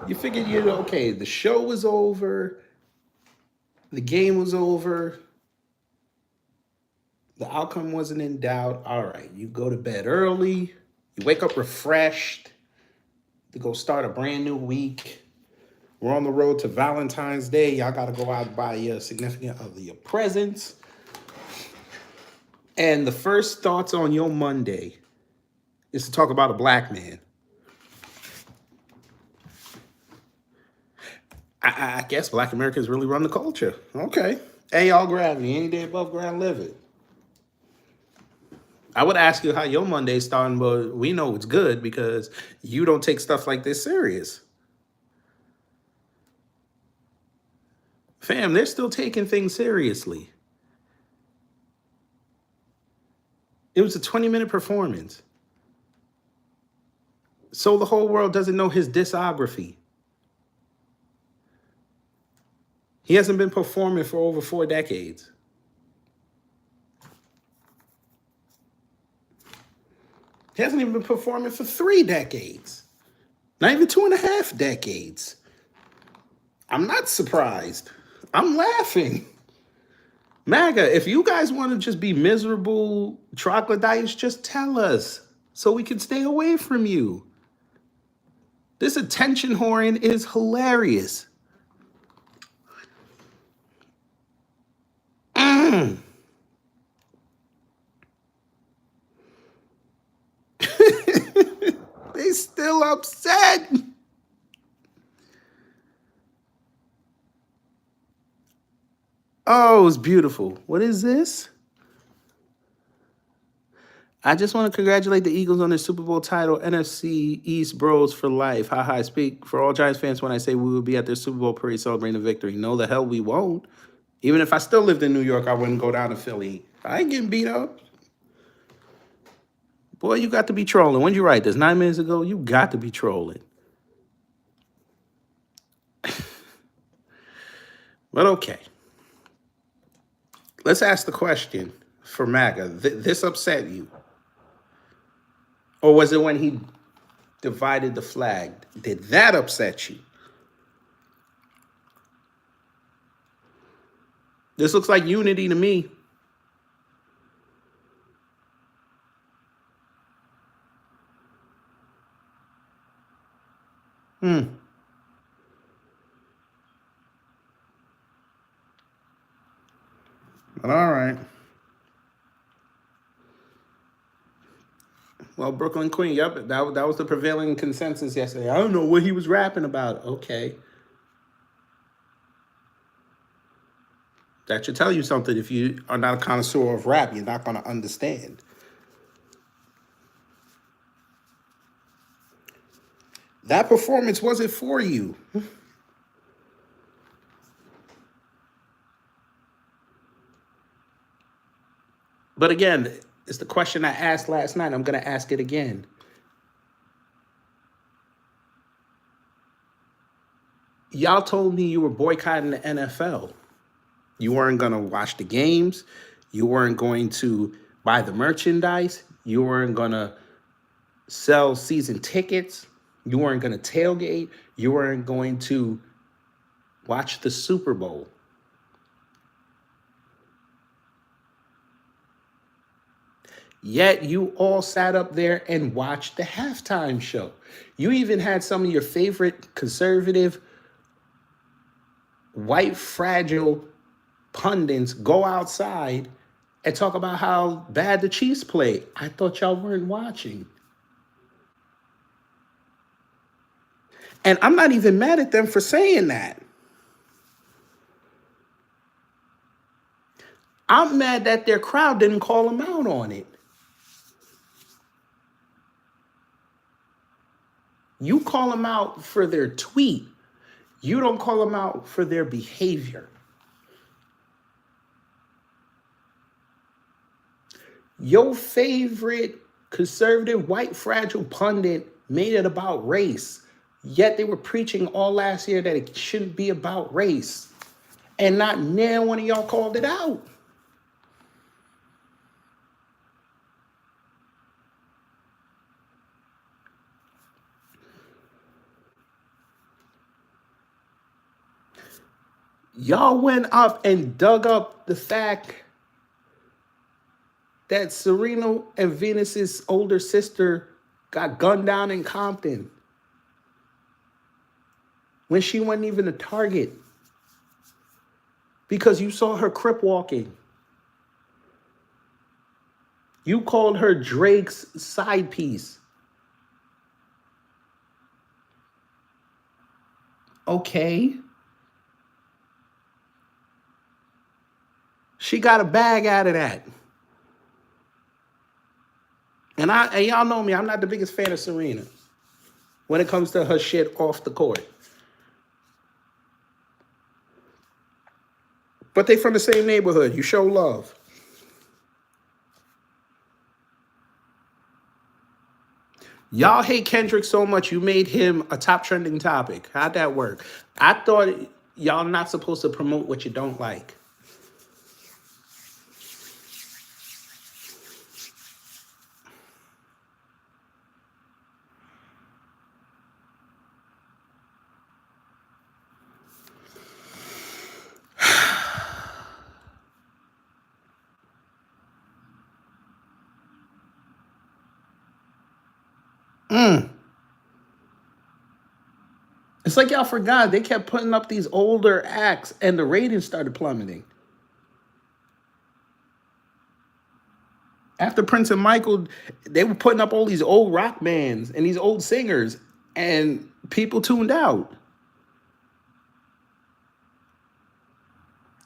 You figured, okay, the show was over, the game was over, the outcome wasn't in doubt. All right, you go to bed early, you wake up refreshed to go start a brand new week. We're on the road to Valentine's Day. Y'all got to go out and buy your significant other your presents. And the first thoughts on your Monday is to talk about a black man. I guess black Americans really run the culture. Okay. Hey, y'all gravity. Any day above ground, live it. I would ask you how your Monday's starting, but we know it's good because you don't take stuff like this serious. Fam, they're still taking things seriously. It was a 20-minute performance. So the whole world doesn't know his discography. He hasn't been performing for over 4 decades. He hasn't even been performing for 3 decades. Not even 2.5 decades. I'm not surprised. I'm laughing. MAGA, if you guys want to just be miserable troglodytes, just tell us so we can stay away from you. This attention whoring is hilarious. They still upset. Oh, it's beautiful. What is this? I just want to congratulate the Eagles on their Super Bowl title, NFC East Bros for life. Ha ha, I speak for all Giants fans when I say we will be at their Super Bowl parade celebrating the victory. No, the hell we won't. Even if I still lived in New York, I wouldn't go down to Philly. I ain't getting beat up. Boy, you got to be trolling. When did you write this? 9 minutes ago? You got to be trolling. But okay. Let's ask the question for MAGA. This upset you? Or was it when he divided the flag? Did that upset you? This looks like unity to me. But all right. Well, Brooklyn Queen, yep, that was the prevailing consensus yesterday. I don't know what he was rapping about. Okay. That should tell you something. If you are not a connoisseur of rap, you're not going to understand. That performance wasn't for you. But again, it's the question I asked last night. I'm going to ask it again. Y'all told me you were boycotting the NFL. You weren't going to watch the games. You weren't going to buy the merchandise. You weren't going to sell season tickets. You weren't going to tailgate. You weren't going to watch the Super Bowl. Yet you all sat up there and watched the halftime show. You even had some of your favorite conservative, white, fragile pundits go outside and talk about how bad the Chiefs played. I thought y'all weren't watching. And I'm not even mad at them for saying that. I'm mad that their crowd didn't call them out on it. You call them out for their tweet. You don't call them out for their behavior. Your favorite conservative, white, fragile pundit made it about race. Yet they were preaching all last year that it shouldn't be about race. And not near one of y'all called it out. Y'all went up and dug up the fact that Serena and Venus's older sister got gunned down in Compton when she wasn't even a target because you saw her crip walking. You called her Drake's side piece. Okay. She got a bag out of that. And y'all know me, I'm not the biggest fan of Serena when it comes to her shit off the court. But they from the same neighborhood. You show love. Y'all hate Kendrick so much you made him a top trending topic. How'd that work? I thought y'all not supposed to promote what you don't like. It's like y'all forgot. They kept putting up these older acts and the ratings started plummeting. After Prince and Michael, they were putting up all these old rock bands and these old singers, and people tuned out.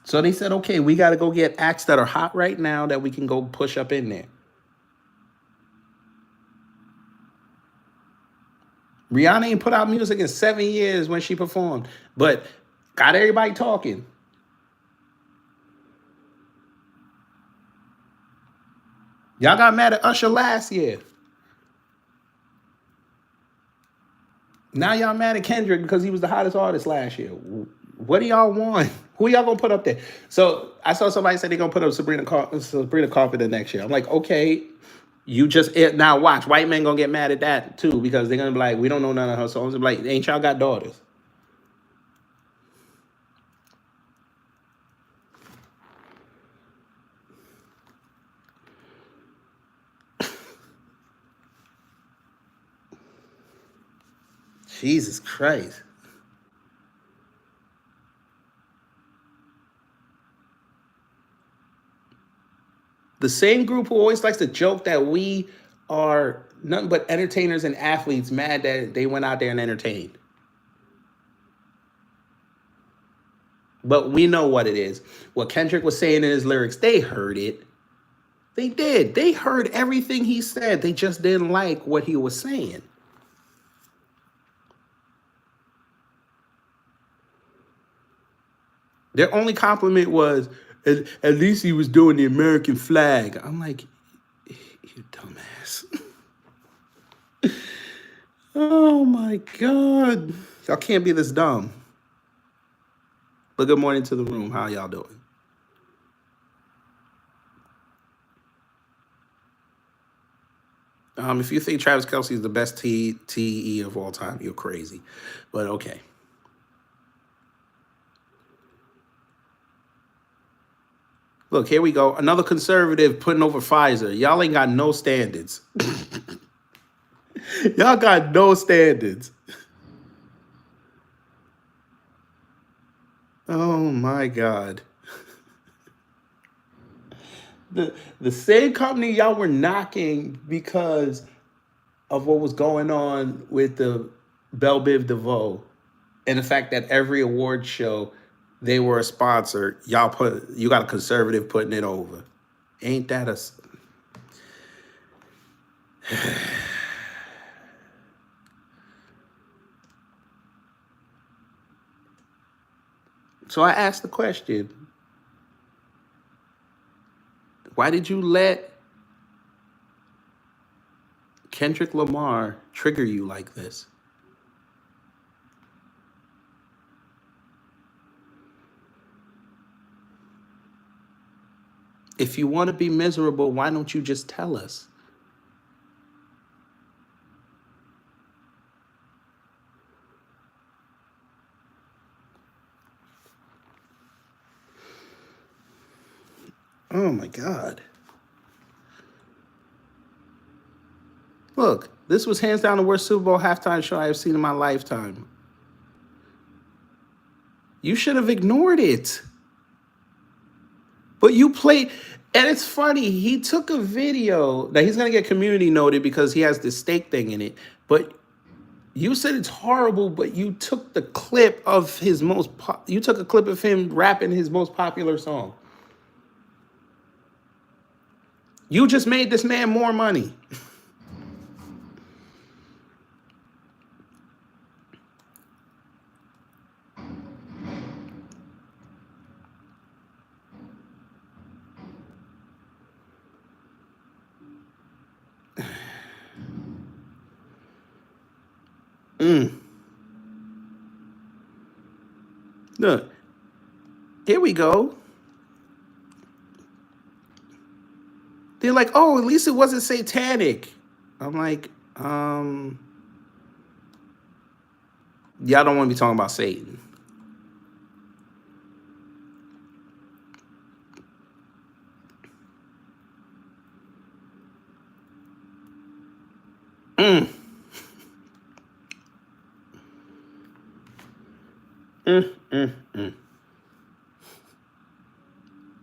So they said, okay, we got to go get acts that are hot right now that we can go push up in there. Rihanna ain't put out music in 7 years when she performed, but got everybody talking. Y'all got mad at Usher last year. Now y'all mad at Kendrick because he was the hottest artist last year. What do y'all want? Who y'all gonna put up there? So I saw somebody say they're gonna put up Sabrina Carpenter next year. I'm like, okay, you just now watch. White men gonna get mad at that too because they're gonna be like, we don't know none of her songs. I'm like, ain't y'all got daughters? Jesus Christ. The same group who always likes to joke that we are nothing but entertainers and athletes mad that they went out there and entertained. But we know what it is. What Kendrick was saying in his lyrics, they heard it. They did. They heard everything he said. They just didn't like what he was saying. Their only compliment was, at least he was doing the American flag. I'm like, you dumbass. Oh my God. Y'all can't be this dumb. But good morning to the room. How y'all doing? If you think Travis Kelce is the best TE of all time, you're crazy. But okay. Look, here we go. Another conservative putting over Pfizer. Y'all ain't got no standards. Y'all got no standards. Oh my God. The same company y'all were knocking because of what was going on with the Belle Biv DeVoe and the fact that every award show they were a sponsor, you got a conservative putting it over. Ain't that a... So I asked the question, why did you let Kendrick Lamar trigger you like this? If you want to be miserable, why don't you just tell us? Oh my God. Look, this was hands down the worst Super Bowl halftime show I have seen in my lifetime. You should have ignored it. But you played, and it's funny, he took a video that he's going to get community noted because he has this steak thing in it. But you said it's horrible, but you took the clip of his you took a clip of him rapping his most popular song. You just made this man more money. Look, here we go. They're like, oh, at least it wasn't satanic. I'm like, y'all don't want to be talking about Satan.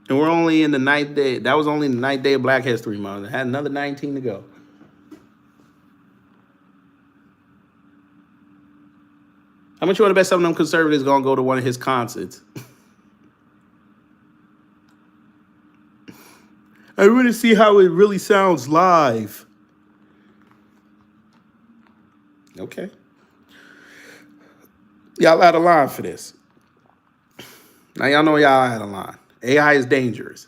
And we're only in the 9th day. That was only the 9th day of Black History Month. It had another 19 to go. How much you want to bet some of them conservatives going to go to one of his concerts? I want to see how it really sounds live. Okay. Y'all out of line for this. Now y'all know y'all out of line. AI is dangerous.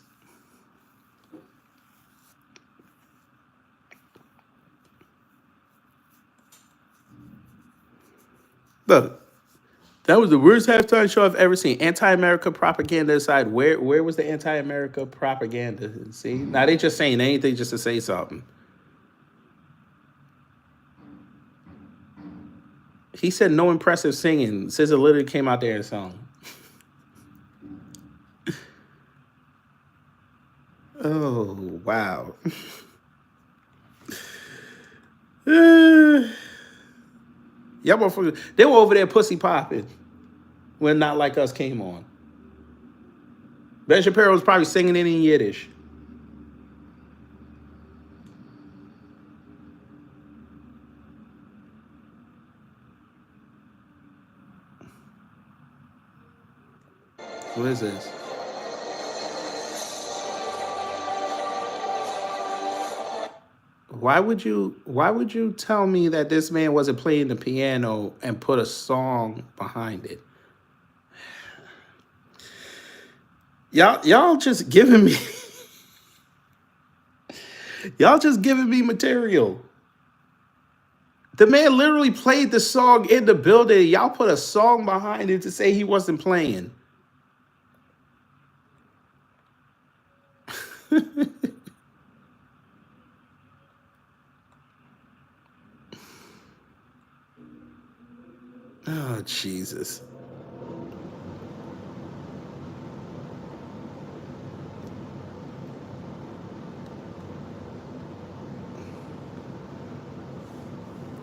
Look, that was the worst halftime show I've ever seen. Anti-America propaganda aside, where was the anti-America propaganda? See, now they just saying anything just to say something. He said no impressive singing. SZA literally came out there and sung. Oh, wow. Y'all motherfuckers, they were over there pussy popping when Not Like Us came on. Ben Shapiro was probably singing it in Yiddish. What is this? Why would you tell me that this man wasn't playing the piano and put a song behind it? Y'all just giving me y'all just giving me material. The man literally played the song in the building. Y'all put a song behind it to say he wasn't playing. Oh, Jesus.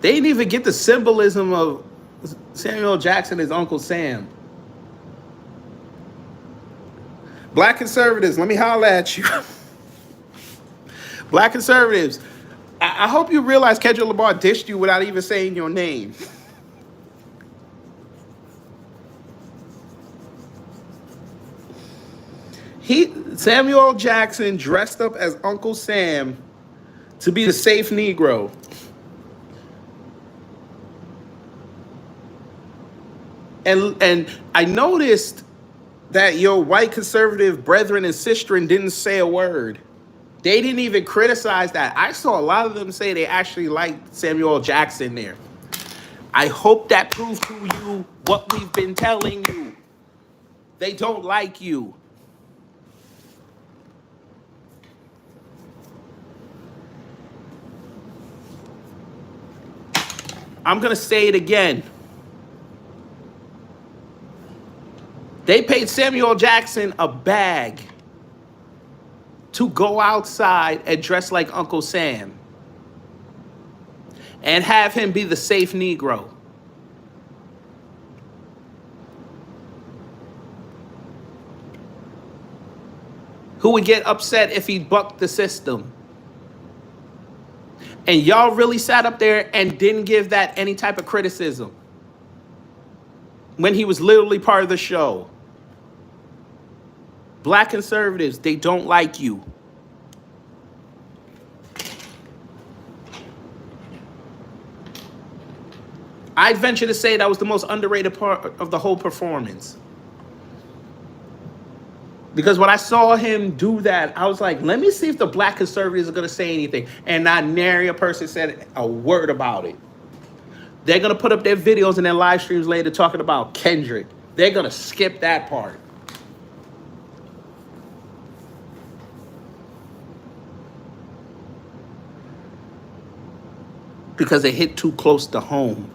They didn't even get the symbolism of Samuel Jackson as Uncle Sam. Black conservatives, let me holler at you. Black conservatives, I hope you realize Kendrick Lamar dished you without even saying your name. Samuel Jackson dressed up as Uncle Sam to be the safe Negro. And I noticed that your white conservative brethren and sistren didn't say a word. They didn't even criticize that. I saw a lot of them say they actually liked Samuel Jackson there. I hope that proves to you what we've been telling you. They don't like you. I'm going to say it again. They paid Samuel Jackson a bag to go outside and dress like Uncle Sam and have him be the safe Negro? Who would get upset if he bucked the system? And y'all really sat up there and didn't give that any type of criticism when he was literally part of the show. Black conservatives, they don't like you. I'd venture to say that was the most underrated part of the whole performance. Because when I saw him do that, I was like, let me see if the black conservatives are going to say anything. And not nary a person said a word about it. They're going to put up their videos and their live streams later talking about Kendrick. They're going to skip that part. Because it hit too close to home.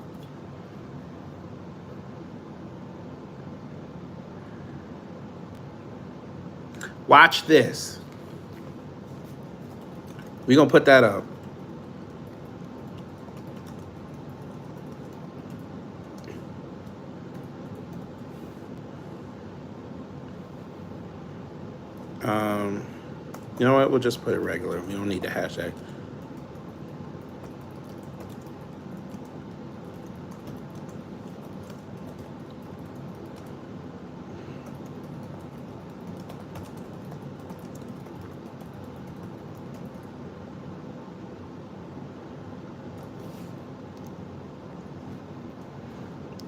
Watch this. We're going to put that up. You know what? We'll just put it regular. We don't need the hashtag.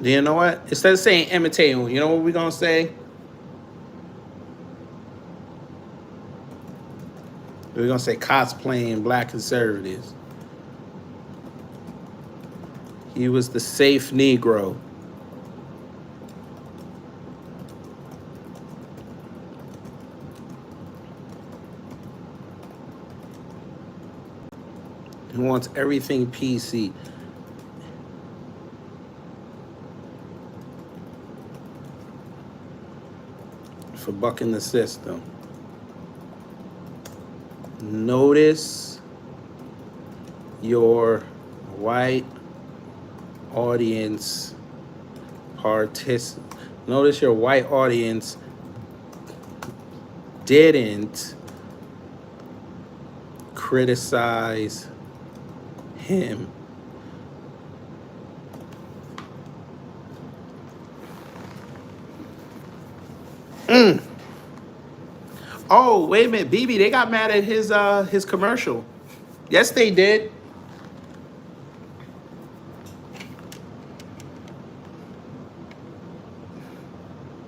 You know what? Instead of saying imitating, you know what we're going to say? We're going to say cosplaying black conservatives. He was the safe Negro. He wants everything PC. For bucking the system. Notice your white audience Notice your white audience didn't criticize him. Oh, wait a minute, BB, they got mad at his commercial. Yes, they did.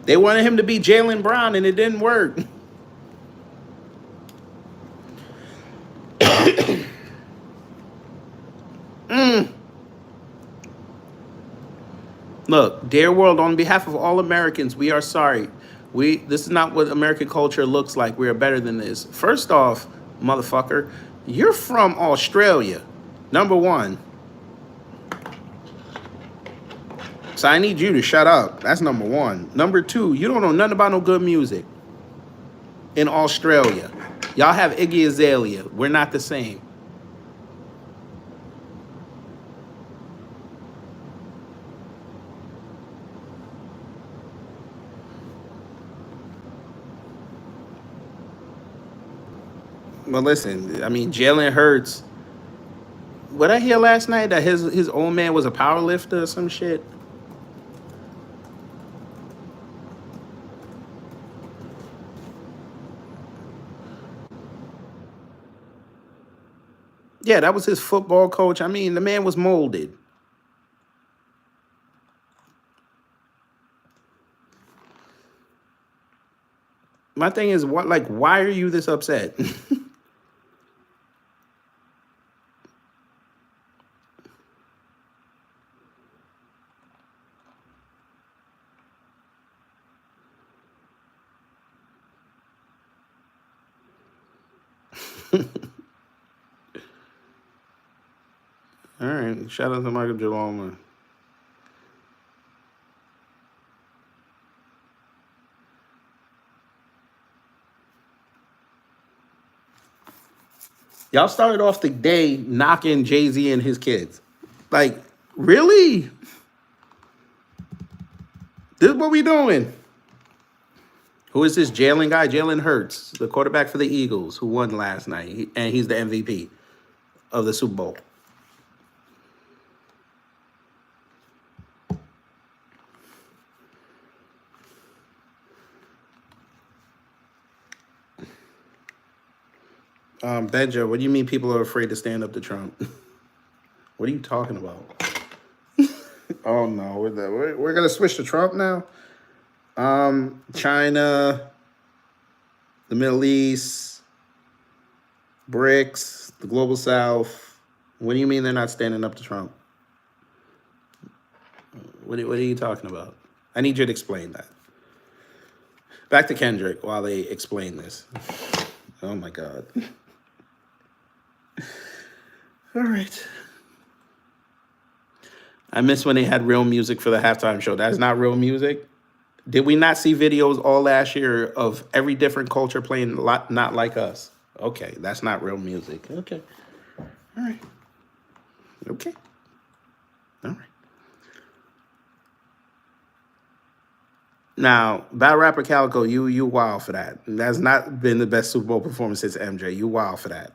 They wanted him to be Jaylen Brown, and it didn't work. Look, dear world, on behalf of all Americans, we are sorry. This is not what American culture looks like. We are better than this. First off, motherfucker, you're from Australia, number one. So I need you to shut up. That's number one. Number two, you don't know nothing about no good music in Australia. Y'all have Iggy Azalea. We're not the same. Well, listen, I mean, Jalen Hurts. What I hear last night that his old man was a power lifter or some shit. Yeah, that was his football coach. I mean, the man was molded. My thing is, why are you this upset? All right, shout out to Michael Jaloma. Y'all started off the day knocking Jay-Z and his kids. Like, really? This is what we doing. Who is this Jalen guy? Jalen Hurts, the quarterback for the Eagles, who won last night. And he's the MVP of the Super Bowl. Benja, what do you mean people are afraid to stand up to Trump? What are you talking about? Oh, no. We're going to switch to Trump now? China, the Middle East, BRICS, the Global South. What do you mean they're not standing up to Trump? What are you talking about? I need you to explain that. Back to Kendrick while they explain this. Oh, my God. All right. I miss when they had real music for the halftime show. That's not real music. Did we not see videos all last year of every different culture playing not like us? Okay, that's not real music. Okay. All right. Okay. All right. Now, Battle Rapper Calico, you wild for that. That's not been the best Super Bowl performance since MJ. You wild for that.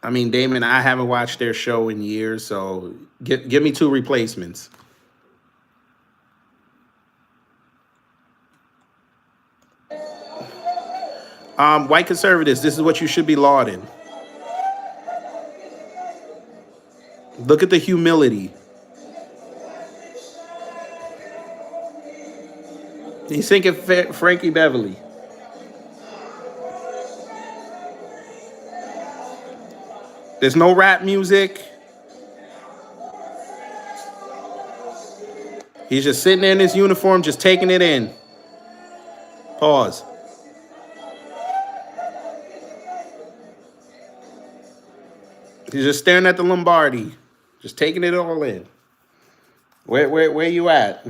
I mean, Damon, I haven't watched their show in years, so give me two replacements. White conservatives, this is what you should be lauding. Look at the humility. He's thinking Frankie Beverly. There's no rap music. He's just sitting there in his uniform, just taking it in. Pause. He's just staring at the Lombardi, just taking it all in. Where you at?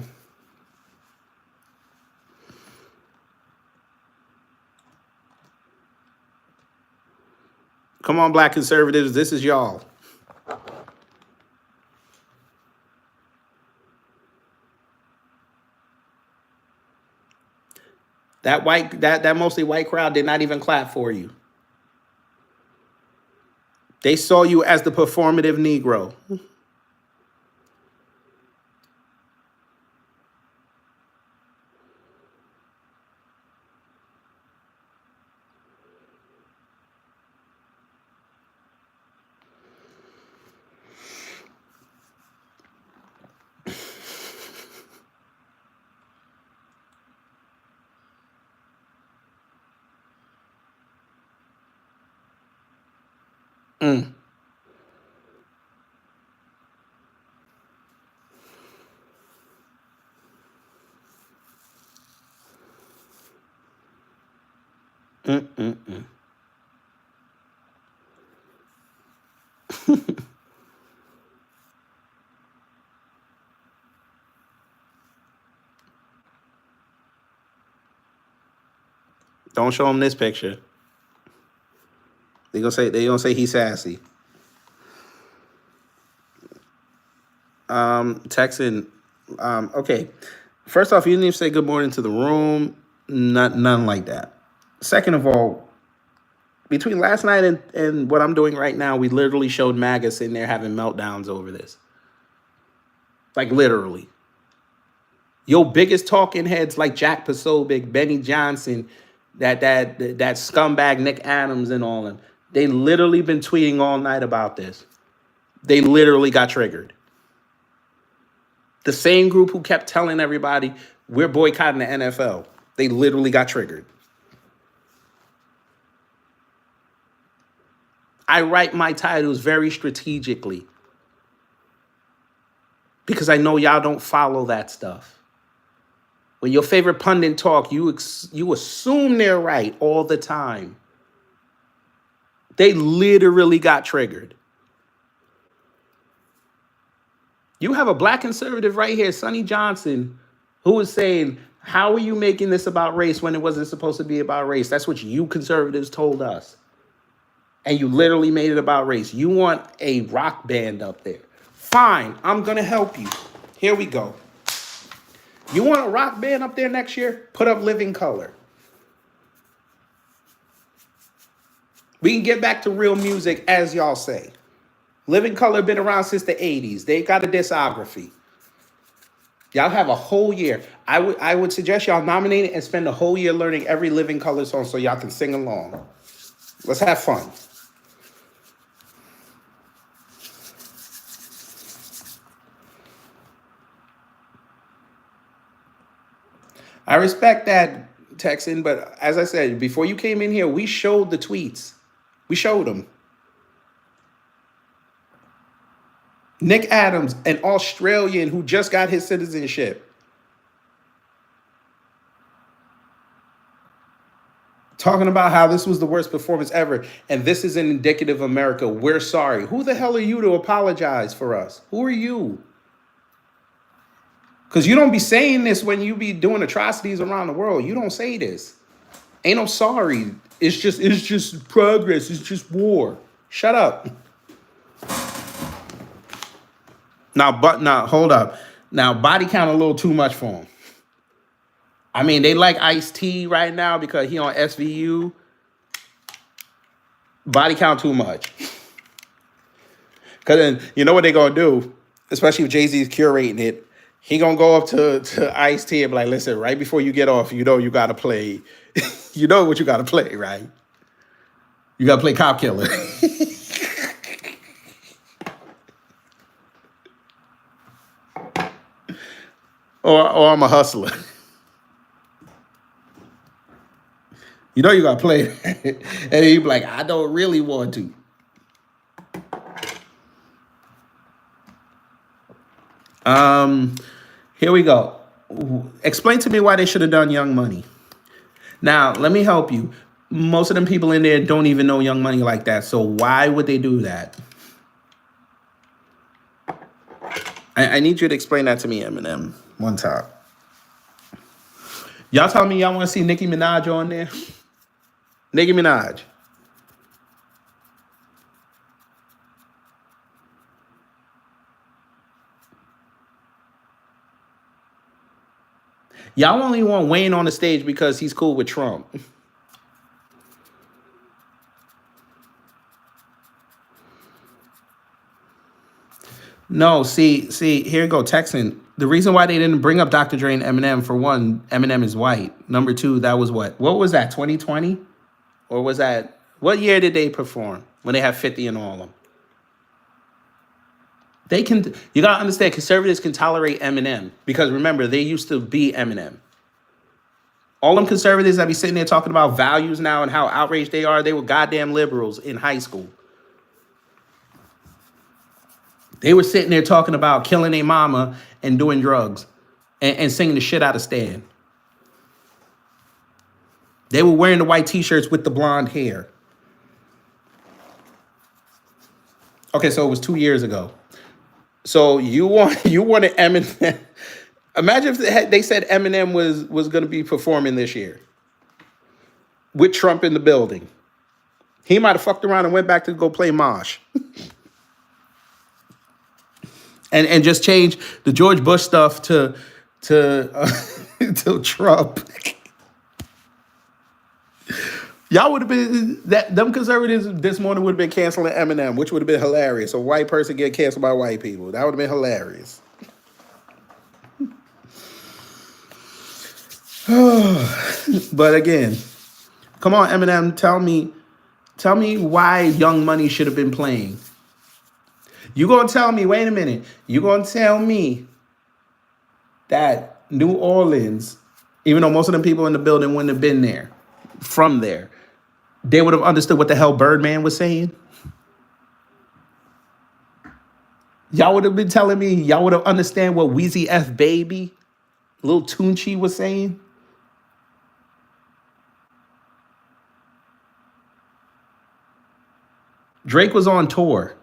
Come on, black conservatives, this is y'all. That mostly white crowd did not even clap for you. They saw you as the performative Negro. Don't show him this picture. They gonna say he's sassy. Texan. Okay. First off, you didn't even say good morning to the room. None like that. Second of all, between last night and what I'm doing right now, we literally showed MAGA sitting there having meltdowns over this. Like literally. Your biggest talking heads like Jack Posobiec, Benny Johnson, that scumbag Nick Adams and all them, they literally been tweeting all night about this. They literally got triggered. The same group who kept telling everybody we're boycotting the NFL, they literally got triggered. I write my titles very strategically because I know y'all don't follow that stuff. When your favorite pundit talk, you assume they're right all the time. They literally got triggered. You have a black conservative right here, Sonny Johnson, who is saying How are you making this about race when it wasn't supposed to be about race? That's what you conservatives told us. And you literally made it about race. You want a rock band up there. Fine, I'm going to help you. Here we go. You want a rock band up there next year? Put up Living Color. We can get back to real music, as y'all say. Living Color been around since the 80s. They got a discography. Y'all have a whole year. I would suggest y'all nominate it and spend a whole year learning every Living Color song so y'all can sing along. Let's have fun. I respect that, Texan, but as I said, before you came in here, we showed the tweets. We showed them. Nick Adams, an Australian who just got his citizenship, talking about how this was the worst performance ever, and this is an indicative of America. We're sorry. Who the hell are you to apologize for us? Who are you? Because you don't be saying this when you be doing atrocities around the world. You don't say this. Ain't no sorry. It's just progress. It's just war. Shut up. Now, hold up. Now, body count a little too much for him. I mean, they like Ice-T right now because he on SVU. Body count too much. Because then, you know what they going to do? Especially if Jay-Z's curating it. He going to go up to Ice-T and be like, listen, right before you get off, you know you got to play. You know what you got to play, right? You got to play Cop Killer. or I'm a hustler. You know you got to play it. And he be like, I don't really want to. Here we go. Explain to me why they should have done Young Money. Now, let me help you. Most of them people in there don't even know Young Money like that. So why would they do that? I need you to explain that to me, Eminem, one time. Y'all tell me y'all want to see Nicki Minaj on there? Nicki Minaj. Y'all only want Wayne on the stage because he's cool with Trump. No, see, here you go, Texan. The reason why they didn't bring up Dr. Dre and Eminem, for one, Eminem is white. Number two, that was what was that, 2020? Or was that, what year did they perform when they have 50 in all of them? They can, you gotta understand, conservatives can tolerate Eminem because remember, they used to be Eminem. All them conservatives that be sitting there talking about values now and how outraged they are, they were goddamn liberals in high school. They were sitting there talking about killing their mama and doing drugs and singing the shit out of Stan. They were wearing the white t-shirts with the blonde hair. Okay, so it was 2 years ago. So you wanted Eminem. Imagine if they said Eminem was going to be performing this year with Trump in the building. He might have fucked around and went back to go play Mosh. and just change the George Bush stuff to Trump. Y'all would have been them conservatives this morning would have been canceling Eminem, which would have been hilarious. A white person get canceled by white people. That would have been hilarious. But again, come on, Eminem, tell me why Young Money should have been playing. You gonna tell me, wait a minute, you gonna tell me that New Orleans, even though most of them people in the building wouldn't have been there, from there, they would have understood what the hell Birdman was saying? Y'all would have been telling me, y'all would have understand what Weezy F Baby, Lil Tunechi was saying? Drake was on tour.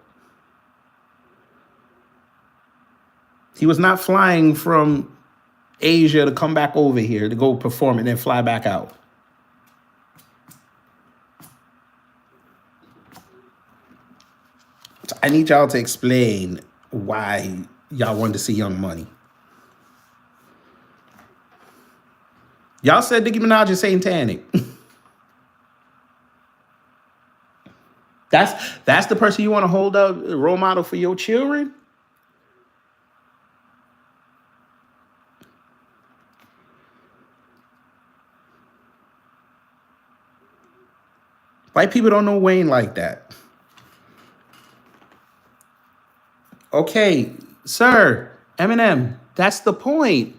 He was not flying from Asia to come back over here to go perform and then fly back out. I need y'all to explain why y'all wanted to see Young Money. Y'all said Nicki Minaj is satanic. That's the person you want to hold up role model for your children? White people don't know Wayne like that. Okay, sir, Eminem, that's the point.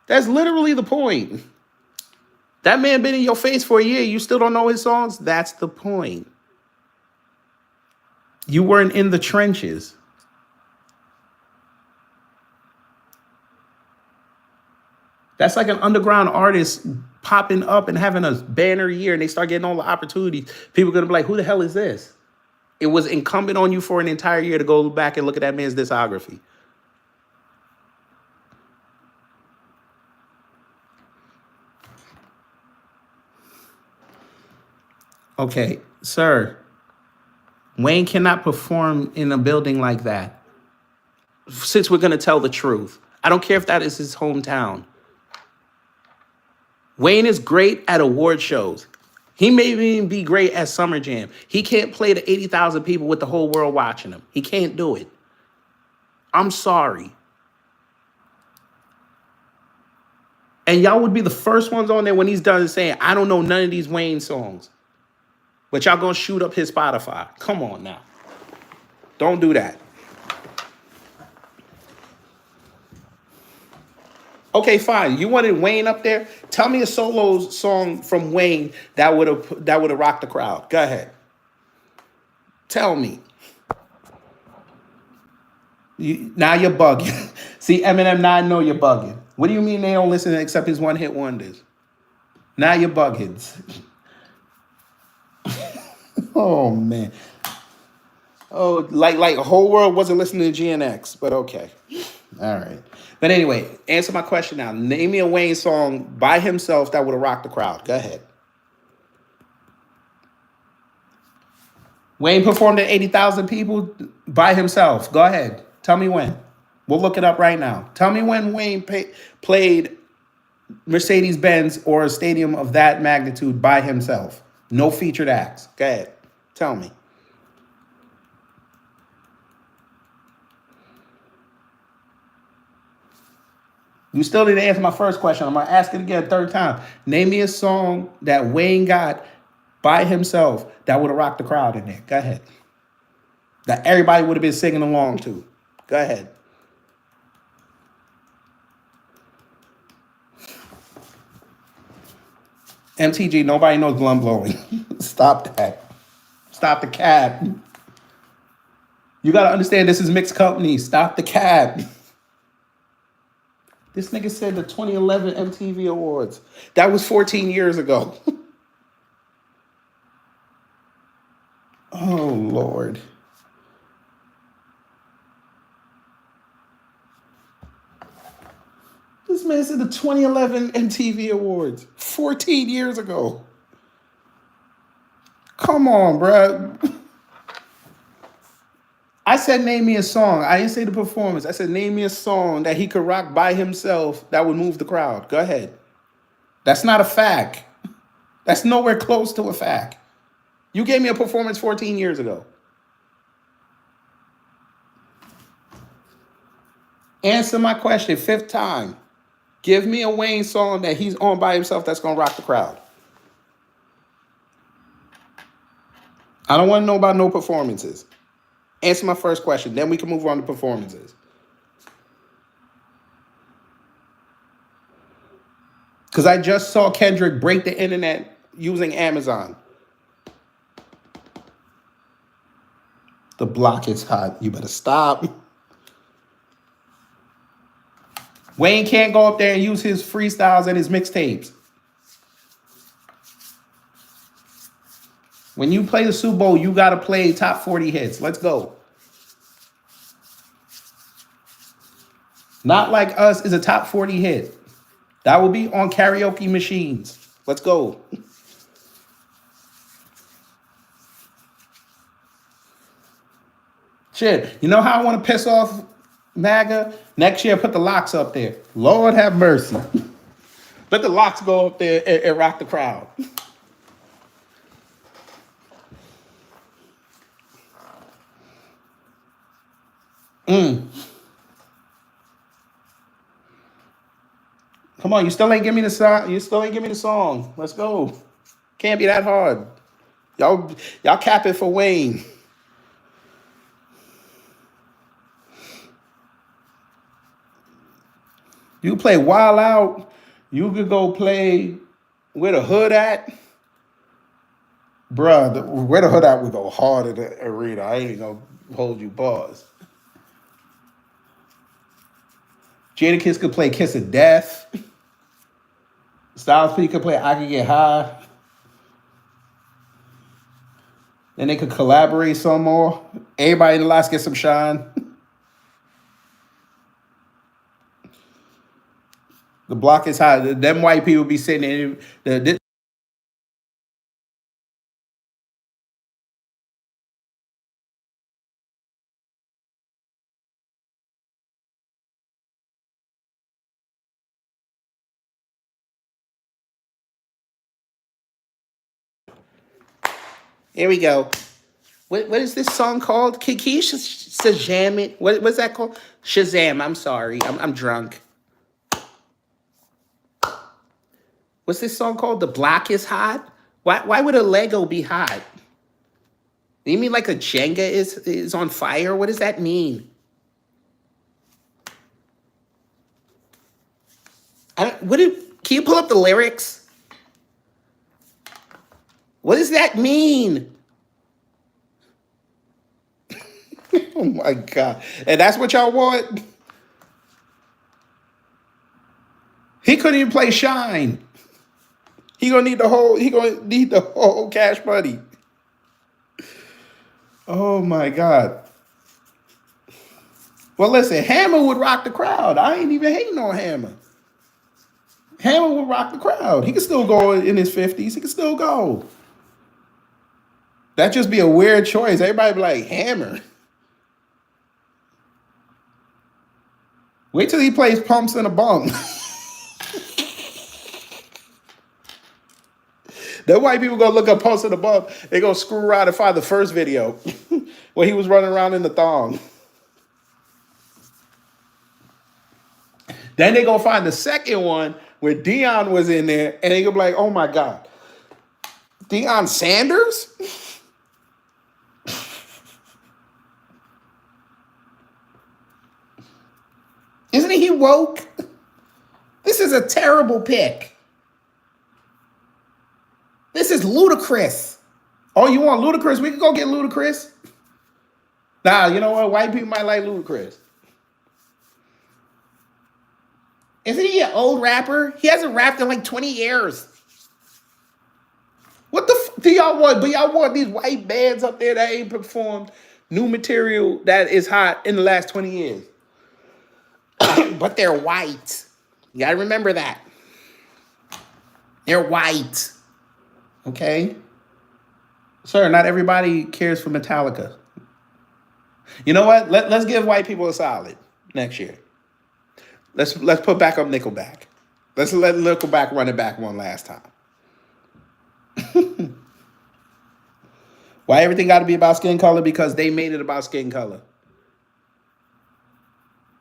That's literally the point. That man been in your face for a year. You still don't know his songs? That's the point. You weren't in the trenches. That's like an underground artist popping up and having a banner year and they start getting all the opportunities. People are going to be like, who the hell is this? It was incumbent on you for an entire year to go back and look at that man's discography. Okay, sir, Wayne cannot perform in a building like that. Since we're going to tell the truth, I don't care if that is his hometown. Wayne is great at award shows. He may even be great at Summer Jam. He can't play to 80,000 people with the whole world watching him. He can't do it. I'm sorry. And y'all would be the first ones on there when he's done saying, I don't know none of these Wayne songs. But y'all gonna shoot up his Spotify. Come on now. Don't do that. Okay, fine. You wanted Wayne up there? Tell me a solo song from Wayne that would have rocked the crowd. Go ahead. Tell me. Now you're bugging. See, Eminem, now I know you're bugging. What do you mean they don't listen except his one-hit wonders? Now you're bugging. Oh, man. Oh, like the whole world wasn't listening to GNX, but okay. All right. But anyway, answer my question now. Name me a Wayne song by himself that would have rocked the crowd. Go ahead. Wayne performed at 80,000 people by himself. Go ahead. Tell me when. We'll look it up right now. Tell me when Wayne played Mercedes-Benz or a stadium of that magnitude by himself. No featured acts. Go ahead. Tell me. You still didn't answer my first question. I'm going to ask it again a third time. Name me a song that Wayne got by himself that would have rocked the crowd in there. Go ahead. That everybody would have been singing along to. Go ahead. MTG, nobody knows Glum Blowing. Stop that. Stop the cab. You got to understand this is mixed company. Stop the cab. This nigga said the 2011 MTV Awards. That was 14 years ago. Oh, Lord. This man said the 2011 MTV Awards. 14 years ago. Come on, bro. I said name me a song. I didn't say the performance. I said name me a song that he could rock by himself that would move the crowd. Go ahead. That's not a fact. That's nowhere close to a fact. You gave me a performance 14 years ago. Answer my question, fifth time. Give me a Wayne song that he's on by himself that's going to rock the crowd. I don't want to know about no performances. Answer my first question, then we can move on to performances. Because I just saw Kendrick break the internet using Amazon. The block is hot. You better stop. Wayne can't go up there and use his freestyles and his mixtapes. When you play the Super Bowl, you got to play top 40 hits. Let's go. Not Like Us is a top 40 hit. That will be on karaoke machines. Let's go. Shit, you know how I want to piss off MAGA? Next year, put the locks up there. Lord have mercy. Let the locks go up there and rock the crowd. Come on, you still ain't give me the song. You still ain't give me the song. Let's go. Can't be that hard. Y'all cap it for Wayne. You play Wild Out. You could go play Where the Hood At. Bruh, Where the Hood At would go hard at the arena. I ain't even gonna hold you bars. Jadakiss could play Kiss of Death. Styles P could play I Could Get High. Then they could collaborate some more. Everybody in the lots get some shine. The block is high. Them white people be sitting in the. Here we go. What is this song called? Can you Shazam it? What's that called? Shazam. I'm sorry. I'm drunk. What's this song called? The block is hot. Why would a Lego be hot? You mean like a Jenga is on fire? What does that mean? Can you pull up the lyrics? What does that mean? Oh my God. And that's what y'all want? He couldn't even play Shine. He gonna need the whole Cash Money. Oh my God. Well, listen, Hammer would rock the crowd. I ain't even hating on Hammer. Hammer would rock the crowd. He could still go in his 50s. He could still go. That'd just be a weird choice. Everybody be like, Hammer. Wait till he plays Pumps in a Bum. The white people go look up Pumps in a Bum. They go screw around and find the first video where he was running around in the thong. Then they go find the second one where Deion was in there, and they go be like, oh my God. Deion Sanders? Isn't he woke? This is a terrible pick. This is ludicrous. Oh, you want Ludacris? We can go get Ludacris. Nah, you know what? White people might like Ludacris. Isn't he an old rapper? He hasn't rapped in like 20 years. What the do y'all want? Do y'all want these white bands up there that ain't performed new material that is hot in the last 20 years? But they're white. You gotta remember that. They're white. Okay? Sir, not everybody cares for Metallica. You know what? Let's give white people a solid next year. Let's put back up Nickelback. Let's let Nickelback run it back one last time. Why everything got to be about skin color? Because they made it about skin color.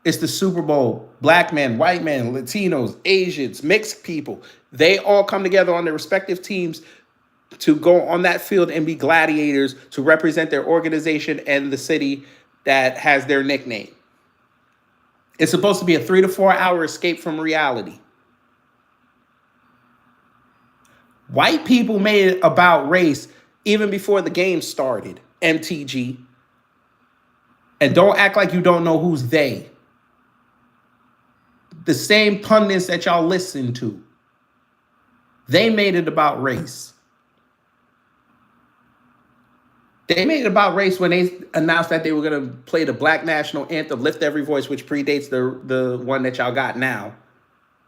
It's the Super Bowl. Black men, white men, Latinos, Asians, mixed people. They all come together on their respective teams to go on that field and be gladiators to represent their organization and the city that has their nickname. It's supposed to be a 3 to 4 hour escape from reality. White people made it about race even before the game started, MTG. And don't act like you don't know who's they. The same pundits that y'all listen to. They made it about race. They made it about race when they announced that they were going to play the Black National Anthem, Lift Every Voice, which predates the one that y'all got now.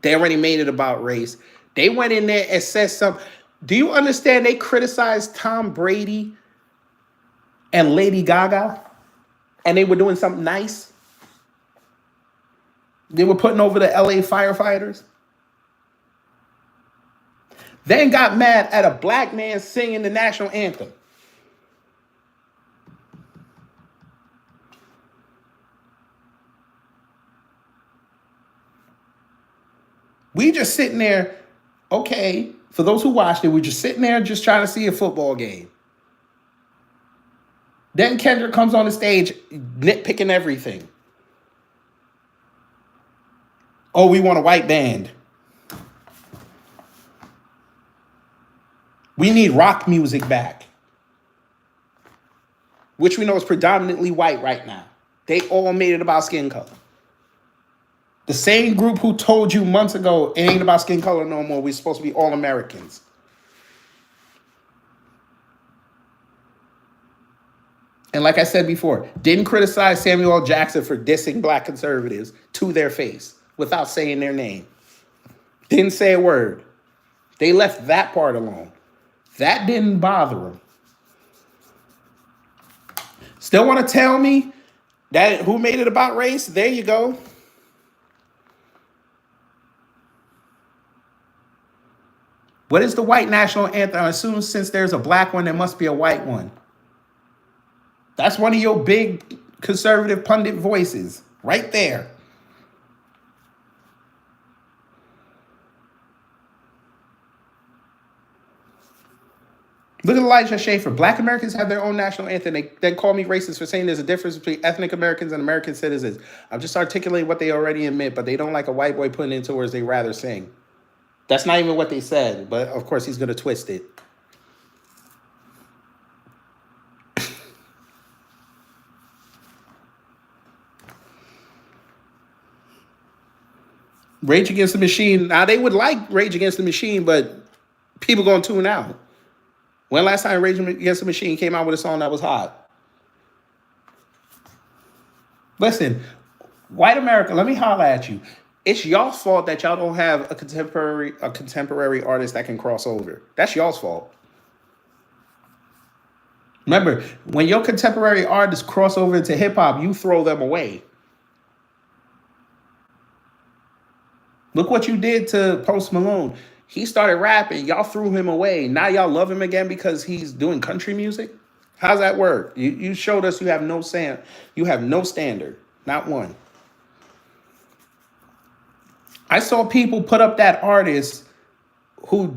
They already made it about race. They went in there and said something. Do you understand they criticized Tom Brady and Lady Gaga? And they were doing something nice? They were putting over the LA firefighters? Then got mad at a black man singing the national anthem. We just sitting there, okay, for those who watched it, we're just sitting there just trying to see a football game. Then Kendrick comes on the stage nitpicking everything. Oh, we want a white band. We need rock music back, which we know is predominantly white right now. They all made it about skin color. The same group who told you months ago it ain't about skin color no more. We're supposed to be all Americans. And like I said before, didn't criticize Samuel L. Jackson for dissing black conservatives to their face without saying their name. Didn't say a word. They left that part alone. That didn't bother them. Still want to tell me that who made it about race? There you go. What is the white national anthem? I assume since there's a black one, there must be a white one. That's one of your big conservative pundit voices right there. Look at Elijah Schaefer. Black Americans have their own national anthem. They then call me racist for saying there's a difference between ethnic Americans and American citizens. I'm just articulating what they already admit, but they don't like a white boy putting into words they rather sing. That's not even what they said, but of course he's going to twist it. Rage Against the Machine. Now, they would like Rage Against the Machine, but people going to tune out. When last time Rage Against the Machine came out with a song that was hot? Listen, white America, let me holler at you. It's y'all's fault that y'all don't have a contemporary artist that can cross over. That's y'all's fault. Remember, when your contemporary artists cross over into hip hop, you throw them away. Look what you did to Post Malone. He started rapping. Y'all threw him away. Now y'all love him again because he's doing country music? How's that work? You showed us you have no standard. Not one. I saw people put up that artist who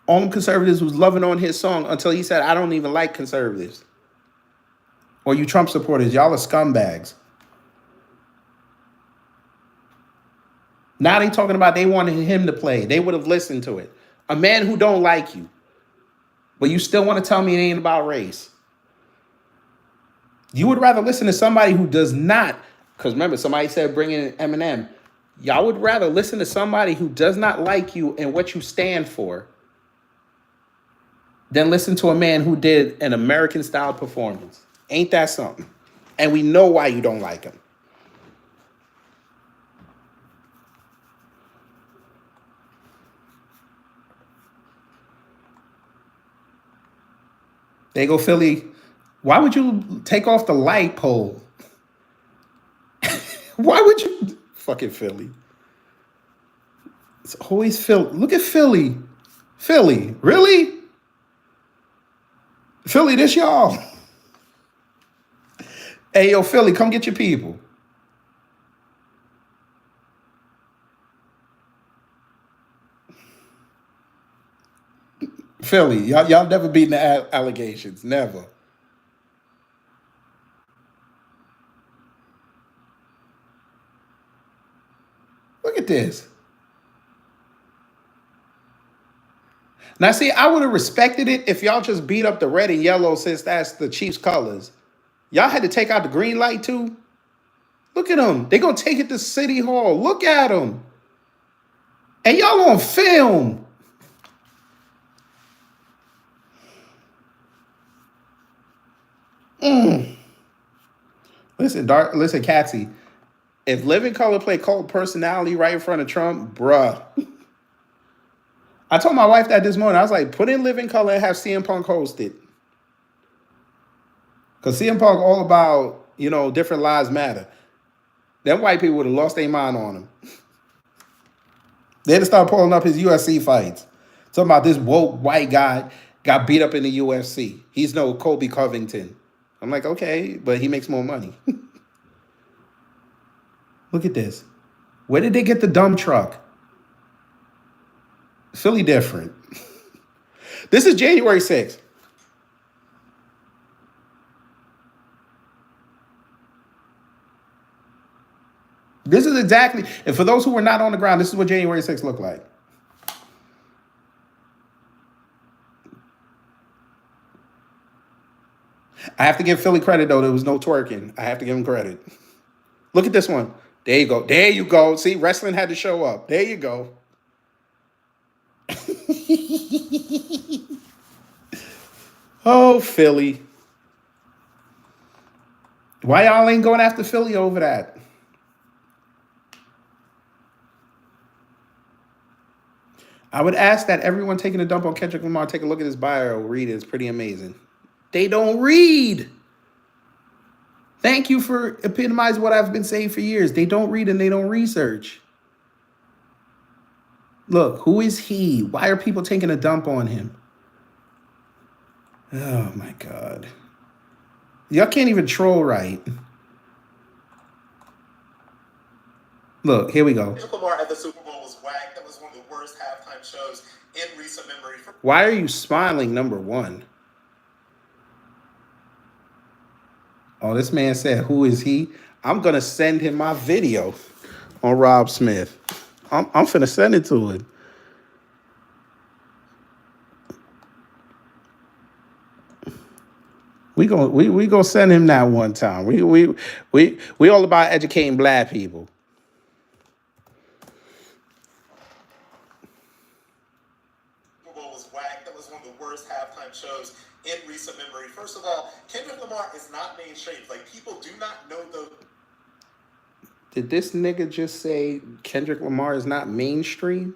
on conservatives was loving on his song until he said, I don't even like conservatives. Or you Trump supporters, y'all are scumbags. Now they talking about they wanted him to play. They would have listened to it. A man who don't like you. But you still want to tell me it ain't about race. You would rather listen to somebody who does not, because remember, somebody said bring in Eminem. Y'all would rather listen to somebody who does not like you and what you stand for than listen to a man who did an American-style performance. Ain't that something? And we know why you don't like him. They go, Philly. Why would you take off the light pole? Why would you? Fucking Philly. It's always Philly. Look at Philly. Philly. Really? Philly, this y'all. Hey, yo, Philly, come get your people. Philly, y'all never beaten the allegations. Never. Look at this. Now, see, I would have respected it if y'all just beat up the red and yellow since that's the Chiefs' colors. Y'all had to take out the green light, too? Look at them. They're going to take it to City Hall. Look at them. And y'all on film. Listen, Catsy. If Living Color played Cult Personality right in front of Trump, bruh. I told my wife that this morning. I was like, put in Living Color and have CM Punk host it. Because CM Punk all about, different lives matter. Them white people would have lost their mind on him. They'd have started pulling up his UFC fights. Talking about this woke white guy got beat up in the UFC. He's no Kobe Covington. I'm like, okay, but he makes more money. Look at this. Where did they get the dump truck? Philly different. This is January 6th. This is exactly, and for those who were not on the ground, this is what January 6th looked like. I have to give Philly credit, though. There was no twerking. I have to give him credit. Look at this one. There you go. There you go. See, wrestling had to show up. There you go. Oh, Philly. Why y'all ain't going after Philly over that? I would ask that everyone taking a dump on Kendrick Lamar take a look at his bio, read it. It's pretty amazing. They don't read. Thank you for epitomizing what I've been saying for years. They don't read and they don't research. Look, who is he? Why are people taking a dump on him? Oh my God. Y'all can't even troll right. Look, here we go. Lamar at the Super Bowl was whack. That was one of the worst halftime shows in recent memory. Why are you smiling, number one? Oh, this man said, who is he? I'm going to send him my video on Rob Smith. I'm finna send it to him. We gonna send him that one time. We all about educating black people. Super Bowl was whack. That was one of the worst halftime shows in recent memory. First of all, Kendrick Lamar is not mainstream. Like, people do not know the. Did this nigga just say Kendrick Lamar is not mainstream?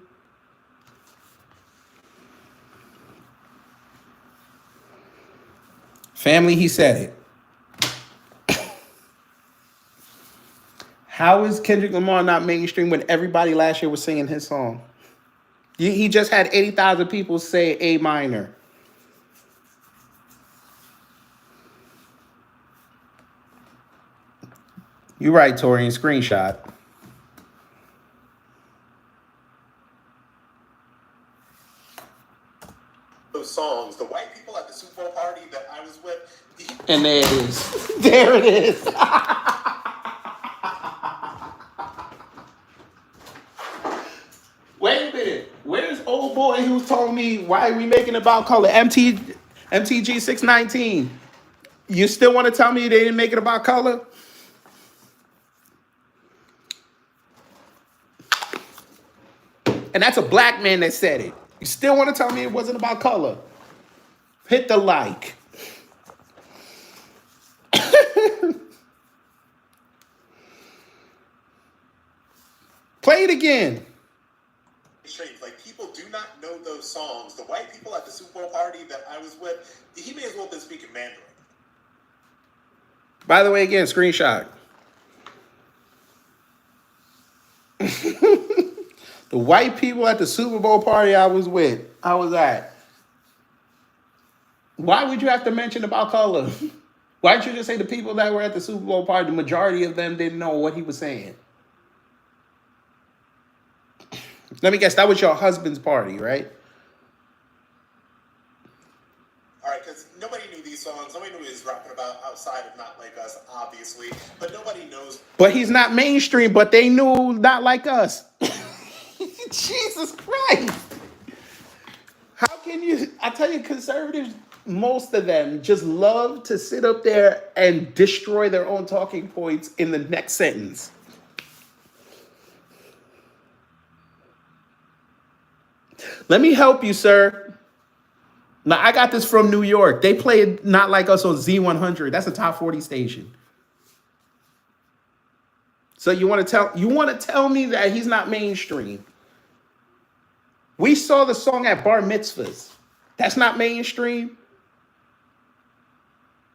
Family, he said it. How is Kendrick Lamar not mainstream when everybody last year was singing his song? He just had 80,000 people say A minor. You're right, Torian. Screenshot. Those songs, the white people at the Super Bowl party that I was with. And there it is. There it is. Wait a minute. Where's old boy who told me why are we making about color? MTG 619. You still want to tell me they didn't make it about color? And that's a black man that said it. You still want to tell me it wasn't about color? Hit the like. Play it again. Like, people do not know those songs. The white people at the Super Bowl party that I was with, he may as well have been speaking Mandarin. By the way, again, screenshot. The white people at the Super Bowl party I was with, I was at. Why would you have to mention about color? Why didn't you just say the people that were at the Super Bowl party, the majority of them didn't know what he was saying? Let me guess, that was your husband's party, right? All right, because nobody knew these songs. Nobody knew what he was rapping about outside of Not Like Us, obviously. But nobody knows. But he's not mainstream, but they knew Not Like Us. Jesus Christ. How can you, I tell you, conservatives, most of them just love to sit up there and destroy their own talking points in the next sentence. Let me help you, sir. Now, I got this from New York. They play it Not Like Us on Z100. That's a top 40 station. So you want to tell me that he's not mainstream? We saw the song at bar mitzvahs. That's not mainstream.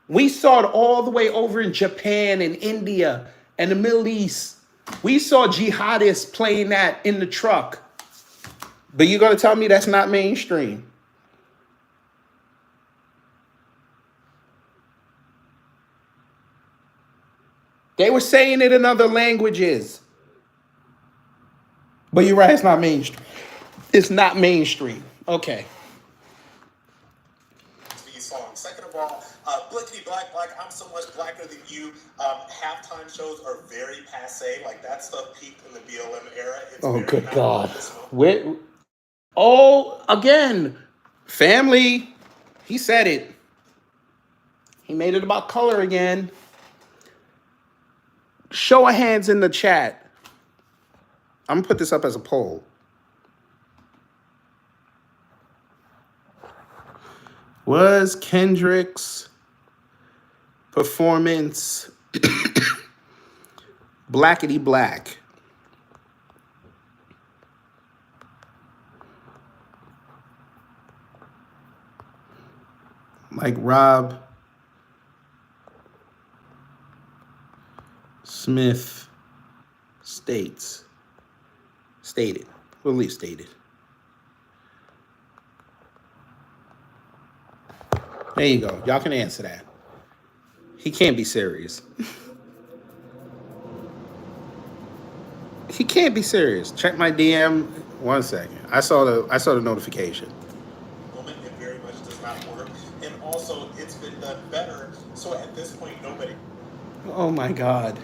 We saw it all the way over in Japan and India and the Middle East. We saw jihadists playing that in the truck. But you're going to tell me that's not mainstream? They were saying it in other languages. But you're right, it's not mainstream. It's not mainstream. Okay. These songs. Second of all, Blickety Black Black, I'm so much blacker than you. Halftime shows are very passe. Like that stuff peaked in the BLM era. It's Oh, very good God. Wait. Oh, again, family. He said it. He made it about color again. Show of hands in the chat. I'm going to put this up as a poll. Was Kendrick's performance blackety black? Like Rob Smith stated, well, at least stated. There you go. Y'all can answer that. He can't be serious. He can't be serious. Check my DM. 1 second. I saw the notification. It very much does not work. And also, it's been done better. So at this point, nobody. Oh my God.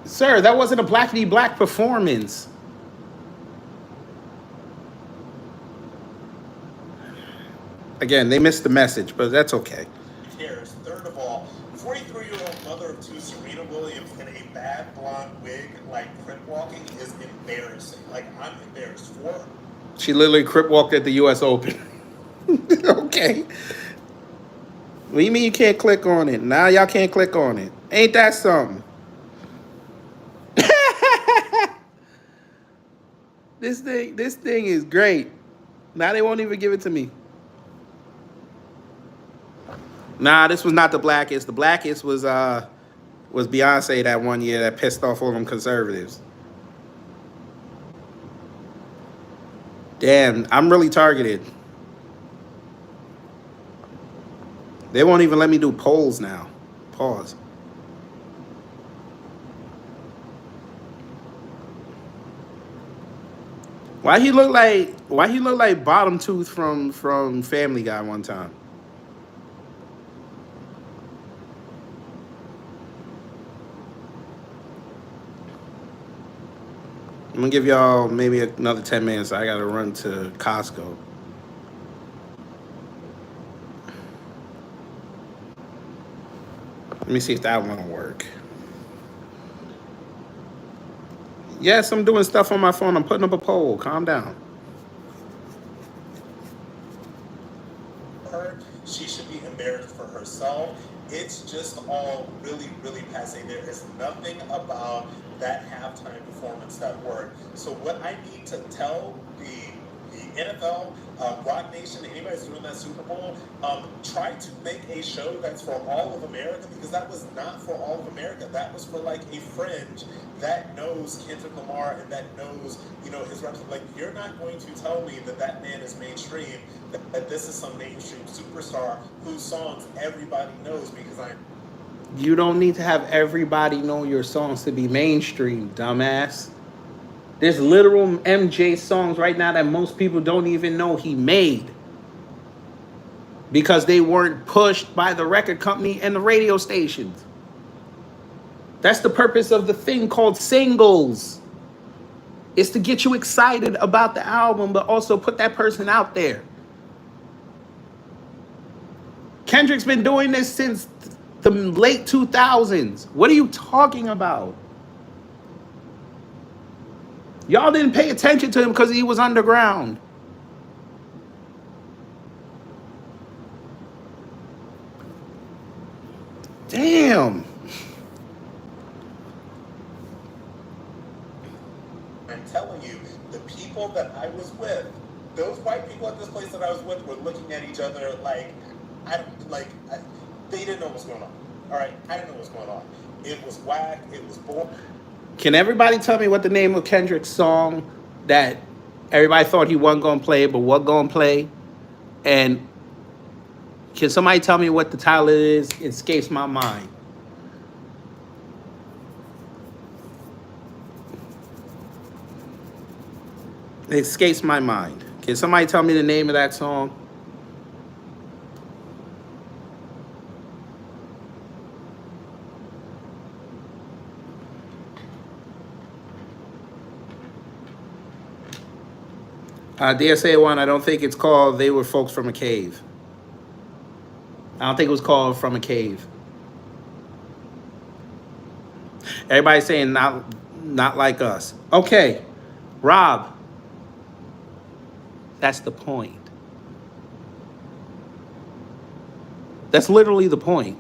Sir, that wasn't a blackety black performance. Again, they missed the message, but that's okay. Cares. Third of all, 43-year-old mother of two, Serena Williams, in a bad blonde wig, like crip walking, is embarrassing. Like, I'm embarrassed for her. She literally crip walked at the U.S. Open. Okay. What do you mean you can't click on it? Now y'all can't click on it. Ain't that something? This thing is great. Now they won't even give it to me. Nah, this was not the blackest. The blackest was Beyonce that one year that pissed off all them conservatives. Damn, I'm really targeted. They won't even let me do polls now. Pause. Why he look like Bottom Tooth from Family Guy one time? I'm gonna give y'all maybe another 10 minutes. I gotta run to Costco. Let me see if that one will work. Yes, I'm doing stuff on my phone. I'm putting up a poll. Calm down. She should be embarrassed for herself. It's just all really, really passe. There is nothing about that halftime performance that worked. So what I need to tell the NFL, Rock Nation, anybody who's doing that Super Bowl, try to make a show that's for all of America, because that was not for all of America. That was for like a fringe that knows Kendrick Lamar and that knows, his reps. Like, you're not going to tell me that that man is mainstream, that this is some mainstream superstar whose songs everybody knows because You don't need to have everybody know your songs to be mainstream, dumbass. There's literal MJ songs right now that most people don't even know he made because they weren't pushed by the record company and the radio stations. That's the purpose of the thing called singles. It's to get you excited about the album, but also put that person out there. Kendrick's been doing this since the late 2000s. What are you talking about? Y'all didn't pay attention to him because he was underground. Damn. I'm telling you, the people that I was with, those white people at this place that I was with were looking at each other like, they didn't know what's going on. All right, I didn't know what's going on. It was whack. It was boring. Can everybody tell me what the name of Kendrick's song that everybody thought he wasn't gonna play, but was gonna play? And can somebody tell me what the title is? It escapes my mind. It escapes my mind. Can somebody tell me the name of that song? DSA one, I don't think it's called They Were Folks from a Cave. I don't think it was called From a Cave. Everybody's saying not like us. Okay, Rob, that's the point. That's literally the point.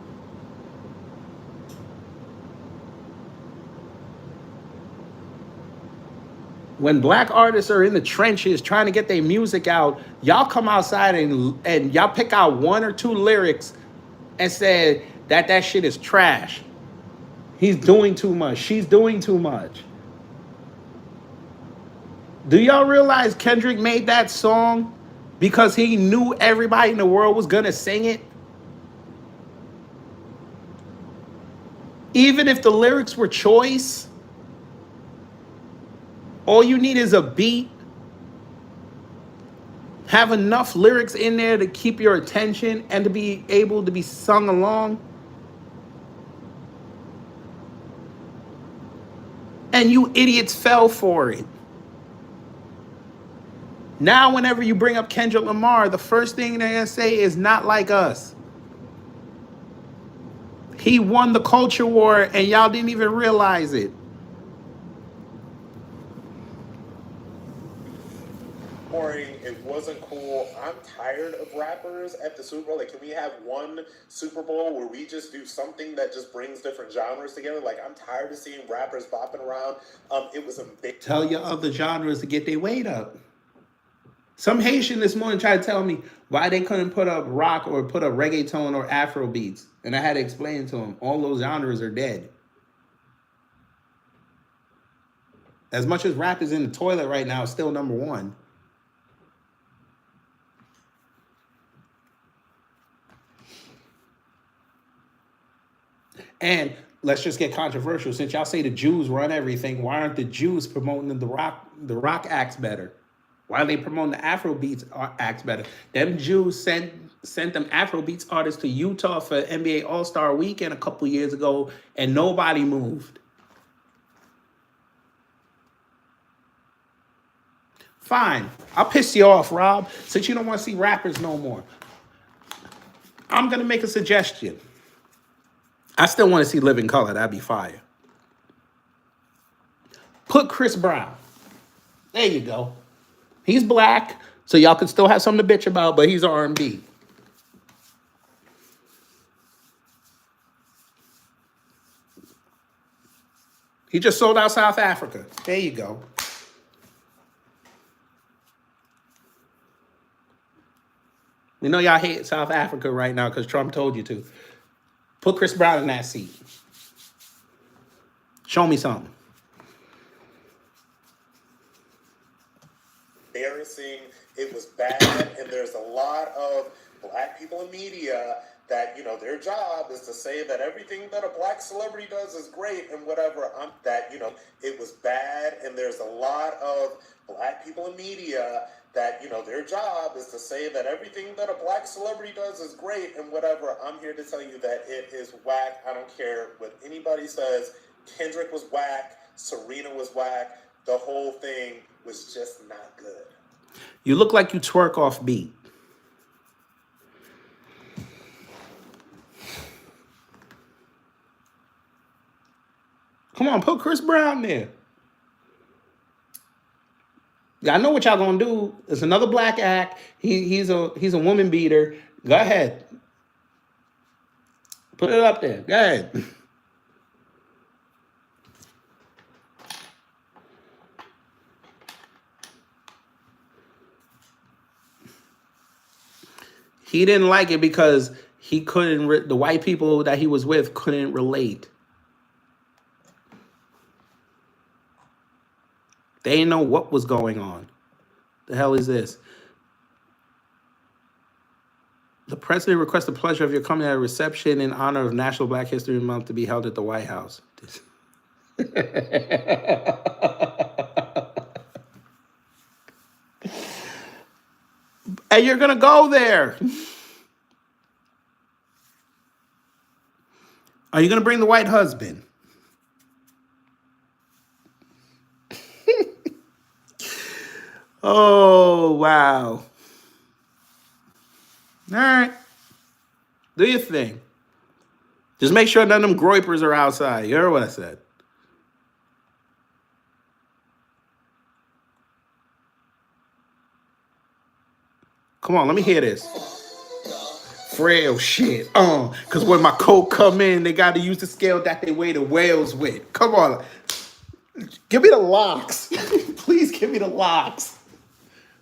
When black artists are in the trenches trying to get their music out, y'all come outside and y'all pick out one or two lyrics and say that shit is trash. He's doing too much. She's doing too much. Do y'all realize Kendrick made that song because he knew everybody in the world was gonna sing it? Even if the lyrics were choice, all you need is a beat. Have enough lyrics in there to keep your attention and to be able to be sung along. And you idiots fell for it. Now, whenever you bring up Kendrick Lamar, the first thing they're going to say is not like us. He won the culture war and y'all didn't even realize it. It wasn't cool. I'm tired of rappers at the Super Bowl. Like, can we have one Super Bowl where we just do something that just brings different genres together? Like, I'm tired of seeing rappers bopping around. It was a big. Tell your other genres to get their weight up. Some Haitian this morning tried to tell me why they couldn't put up rock or put up reggaeton or Afro beats. And I had to explain to him, all those genres are dead. As much as rap is in the toilet right now, it's still number one. And let's just get controversial. Since y'all say the Jews run everything, why aren't the Jews promoting the rock acts better? Why are they promoting the Afro beats acts better? Them Jews sent them Afro beats artists to Utah for NBA All-Star Weekend a couple years ago, and nobody moved. Fine, I'll piss you off, Rob, since you don't want to see rappers no more. I'm gonna make a suggestion. I still want to see Living Color. That'd be fire. Put Chris Brown. There you go. He's black, so y'all can still have something to bitch about, but he's R&B. He just sold out South Africa. There you go. We know y'all hate South Africa right now because Trump told you to. Put Chris Brown in that seat. Show me something. Embarrassing. It was bad, and there's a lot of black people in media that, their job is to say that everything that a black celebrity does is great and whatever. It was bad, and there's a lot of black people in media that, their job is to say that everything that a black celebrity does is great and whatever. I'm here to tell you that it is whack. I don't care what anybody says. Kendrick was whack. Serena was whack. The whole thing was just not good. You look like you twerk off beat. Come on, put Chris Brown there. I know what y'all gonna do. It's another black act. He's a woman beater. Go ahead. Put it up there. Go ahead. He didn't like it because he couldn't. The white people that he was with couldn't relate. They didn't know what was going on. The hell is this? The president requests the pleasure of your coming at a reception in honor of National Black History Month to be held at the White House. And you're going to go there. Are you going to bring the white husband? Oh, wow. All right. Do your thing. Just make sure none of them groypers are outside. You heard what I said. Come on, let me hear this. Frail shit. Because when my coat come in, they got to use the scale that they weigh the whales with. Come on. Give me the locks. Please give me the locks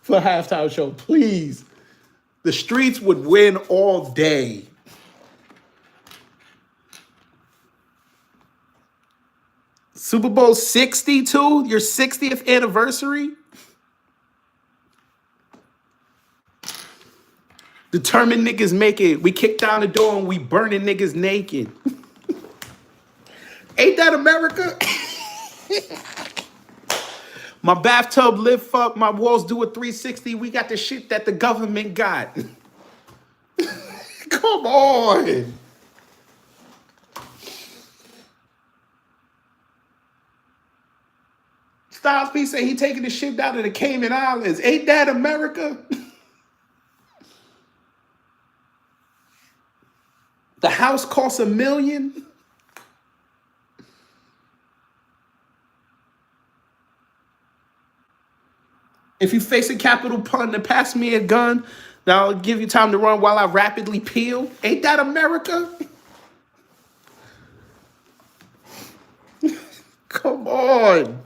for a halftime show. Please. The streets would win all day. Super Bowl 62, your 60th anniversary. Determined niggas make it. We kick down the door and we burning niggas naked. Ain't that America? My bathtub lift up, my walls do a 360. We got the shit that the government got. Come on. Styles P say he taking the shit down to the Cayman Islands. Ain't that America? The house costs $1 million. If you face a capital pun to pass me a gun, that'll give you time to run while I rapidly peel. Ain't that America? Come on.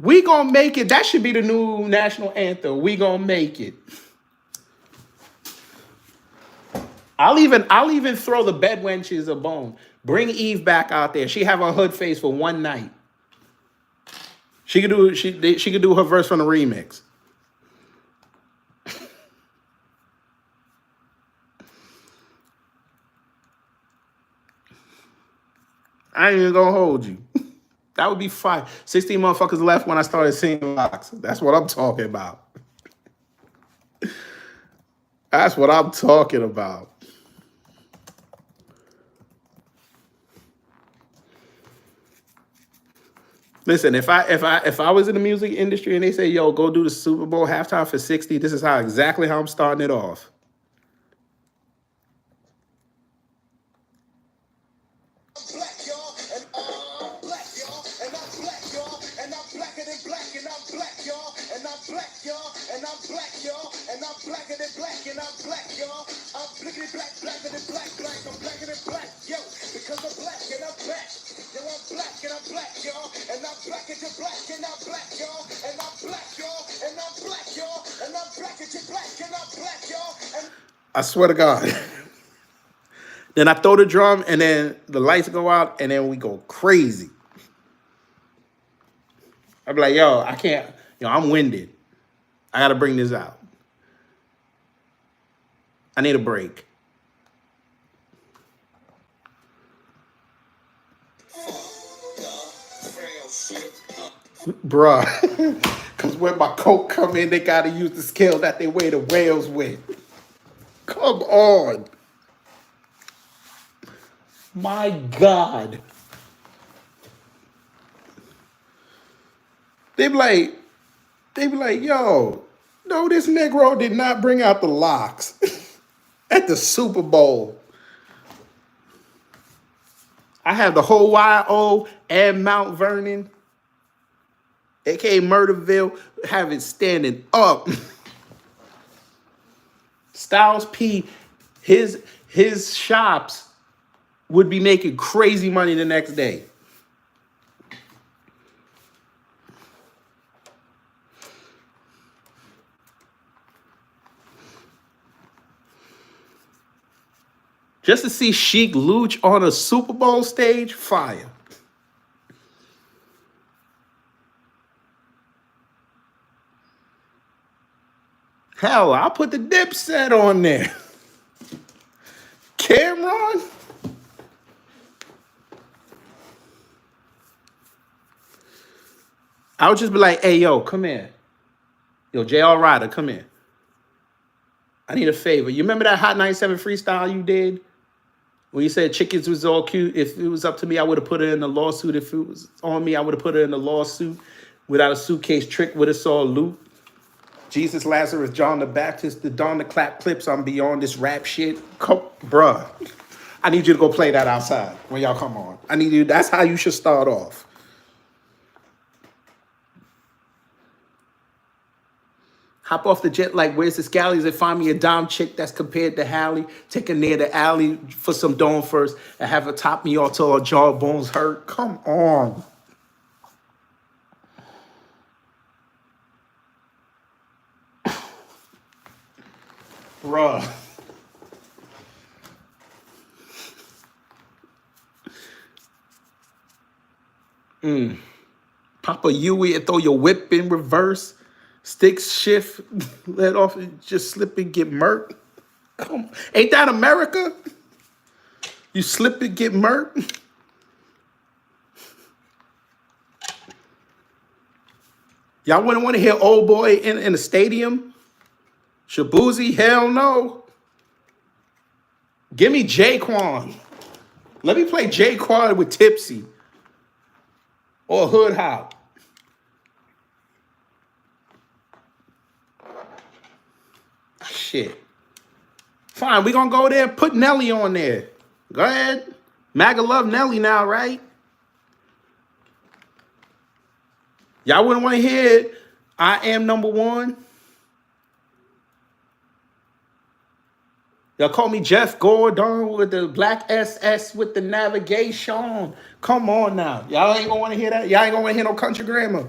We gonna make it. That should be the new national anthem. We gonna make it. I'll even throw the bed wenches a bone. Bring Eve back out there. She have her hood face for one night. She could do her verse from the remix. I ain't even gonna hold you. That would be fine. 16 motherfuckers left when I started seeing locks. That's what I'm talking about. That's what I'm talking about. Listen, if I was in the music industry and they say, yo, go do the Super Bowl halftime for 60, this is exactly how I'm starting it off. I swear to God. Then I throw the drum and then the lights go out and then we go crazy. I'd be like, yo, I can't, I'm winded. I got to bring this out. I need a break. Bruh. Because when my coat come in, they got to use the scale that they weigh the whales with. Come on. My God. They be like, yo, no, this Negro did not bring out the locks at the Super Bowl. I have the whole YO and Mount Vernon aka Murderville, have it standing up. Styles P, his shops would be making crazy money the next day. Just to see Sheik Luch on a Super Bowl stage, fire. Hell, I'll put the Dipset on there. Cameron? I would just be like, hey, yo, come here. Yo, JR Ryder, come here. I need a favor. You remember that Hot 97 freestyle you did? When you said chickens was all cute. If it was up to me, I would have put her in the lawsuit. If it was on me, I would have put her in the lawsuit without a suitcase trick with a saw loop. Jesus, Lazarus, John the Baptist, the Dawn the Clap clips. I'm beyond this rap shit. Bruh, I need you to go play that outside when y'all come on. I need you. That's how you should start off. Hop off the jet like, where's the scallies? And find me a dime chick that's compared to Hallie. Take her near the alley for some dawn first and have her top me off till her jawbones hurt. Come on. Bruh. Papa Yui and throw your whip in reverse. Sticks shift, let off, and just slip and get murked. Come on. Ain't that America? You slip and get murked. Y'all wouldn't want to hear Old Boy in the stadium? Shabuzi? Hell no. Give me Jaquan. Let me play Jaquan with Tipsy. Or Hood Hop. Shit. Fine, we gonna go there. Put Nelly on there. Go ahead. MAGA love Nelly now, right? Y'all wouldn't want to hear it. I am number one. Y'all call me Jeff Gordon with the black SS with the navigation. Come on now. Y'all ain't gonna want to hear that. Y'all ain't gonna want to hear no country grammar.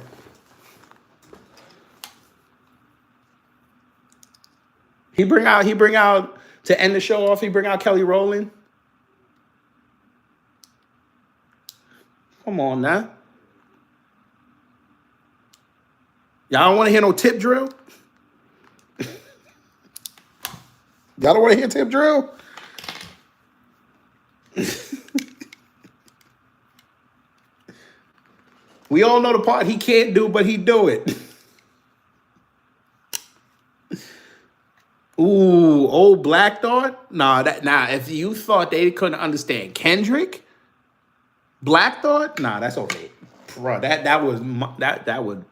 He bring out to end the show off, he bring out Kelly Rowland. Come on now. Y'all don't want to hear no tip drill? Y'all don't want to hear tip drill? We all know the part he can't do, but he do it. Ooh, old Black Thought? Nah, if you thought they couldn't understand Kendrick, Black Thought, nah, that's okay. Bro, that would.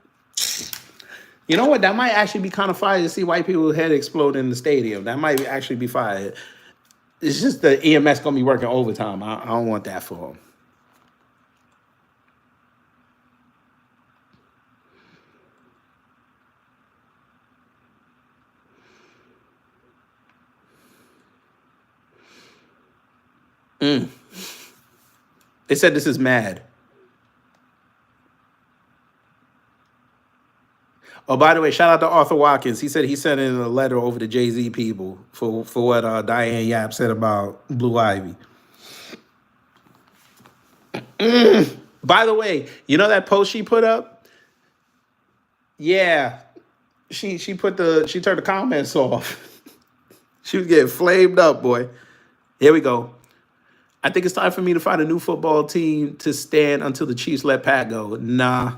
You know what? That might actually be kind of fire to see white people's head explode in the stadium. That might actually be fire. It's just the EMS gonna be working overtime. I don't want that for them. They said this is mad. Oh, by the way, shout out to Arthur Watkins. He said he sent in a letter over to Jay-Z people for what Diane Yap said about Blue Ivy. By the way, you know that post she put up? Yeah. She turned the comments off. She was getting flamed up, boy. Here we go. I think it's time for me to find a new football team to stand until the Chiefs let Pat go. Nah.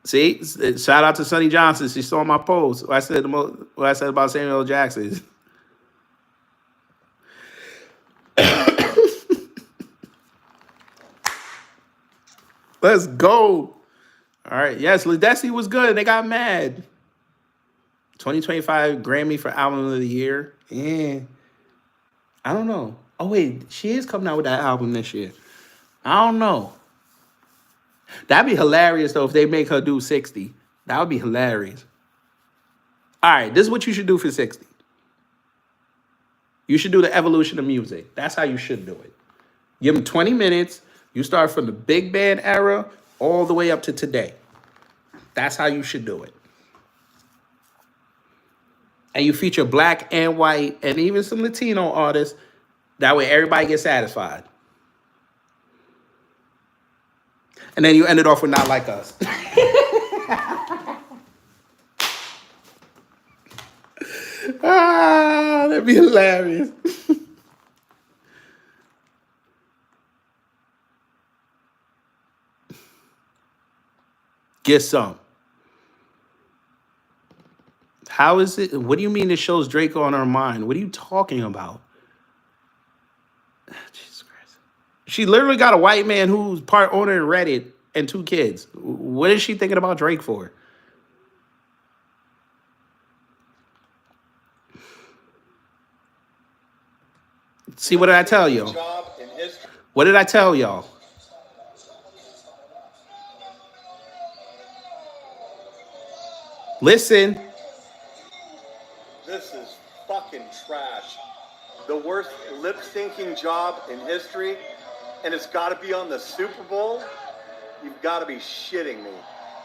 See, shout out to Sonny Johnson. She saw my post. What I said about Samuel L. Jackson. Let's go. All right. Yes, Ledesi was good. They got mad. 2025 Grammy for Album of the Year. Yeah. I don't know. Oh, wait. She is coming out with that album this year. I don't know. That'd be hilarious though if they make her do 60. That would be hilarious. All right, this is what you should do for 60. You should do the evolution of music. That's how you should do it. Give them 20 minutes. You start from the big band era all the way up to today. That's how you should do it. And you feature black and white and even some Latino artists. That way everybody gets satisfied. And then you end it off with Not Like Us. That'd be hilarious. Get some. How is it? What do you mean it shows Drake on her mind? What are you talking about? Jesus Christ. She literally got a white man who's part owner in Reddit and 2 kids. What is she thinking about Drake for? See, what did I tell you? What did I tell y'all? Listen. This is fucking trash. The worst lip syncing job in history, and it's got to be on the Super Bowl? You've got to be shitting me.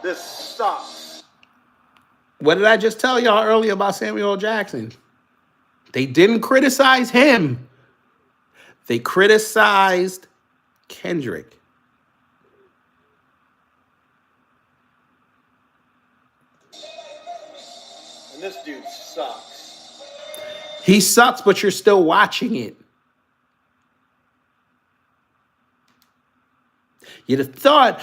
This sucks. What did I just tell y'all earlier about Samuel L. Jackson? They didn't criticize him. They criticized Kendrick. And this dude sucks. He sucks, but you're still watching it. You'd have thought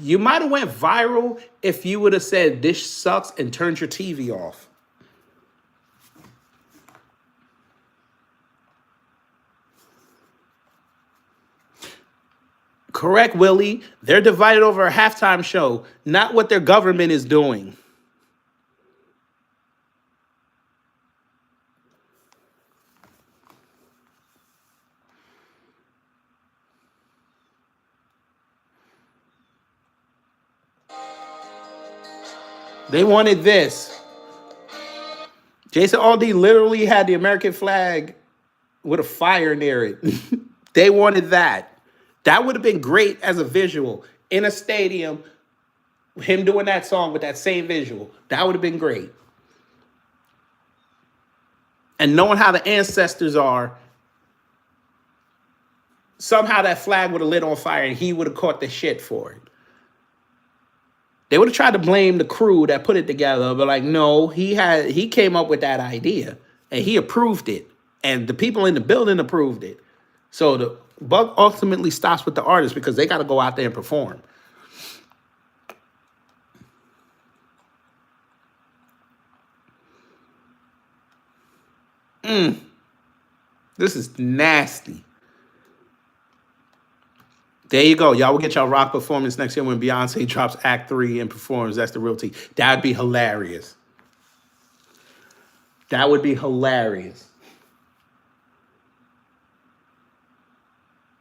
you might have went viral if you would have said this sucks and turned your TV off. Correct, Willie. They're divided over a halftime show, not what their government is doing. They wanted this. Jason Aldean literally had the American flag with a fire near it. They wanted that. That would have been great as a visual in a stadium. Him doing that song with that same visual. That would have been great. And knowing how the ancestors are, somehow that flag would have lit on fire and he would have caught the shit for it. They would have tried to blame the crew that put it together, but like, no, he came up with that idea and he approved it. And the people in the building approved it. So the buck ultimately stops with the artist because they got to go out there and perform. This is nasty. There you go. Y'all will get y'all rock performance next year when Beyonce drops Act 3 and performs. That's the real tea. That'd be hilarious. That would be hilarious.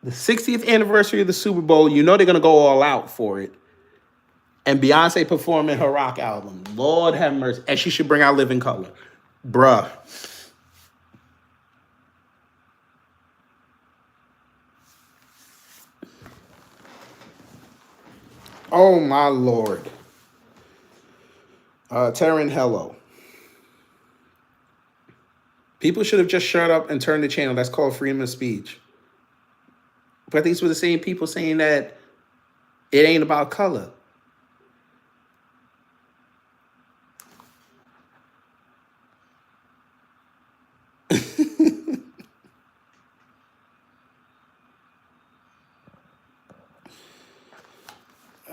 The 60th anniversary of the Super Bowl, you know they're going to go all out for it. And Beyonce performing her rock album. Lord have mercy. And she should bring out Living Color. Bruh. Oh, my Lord. Taryn, hello. People should have just shut up and turned the channel. That's called freedom of speech. But these were the same people saying that it ain't about color.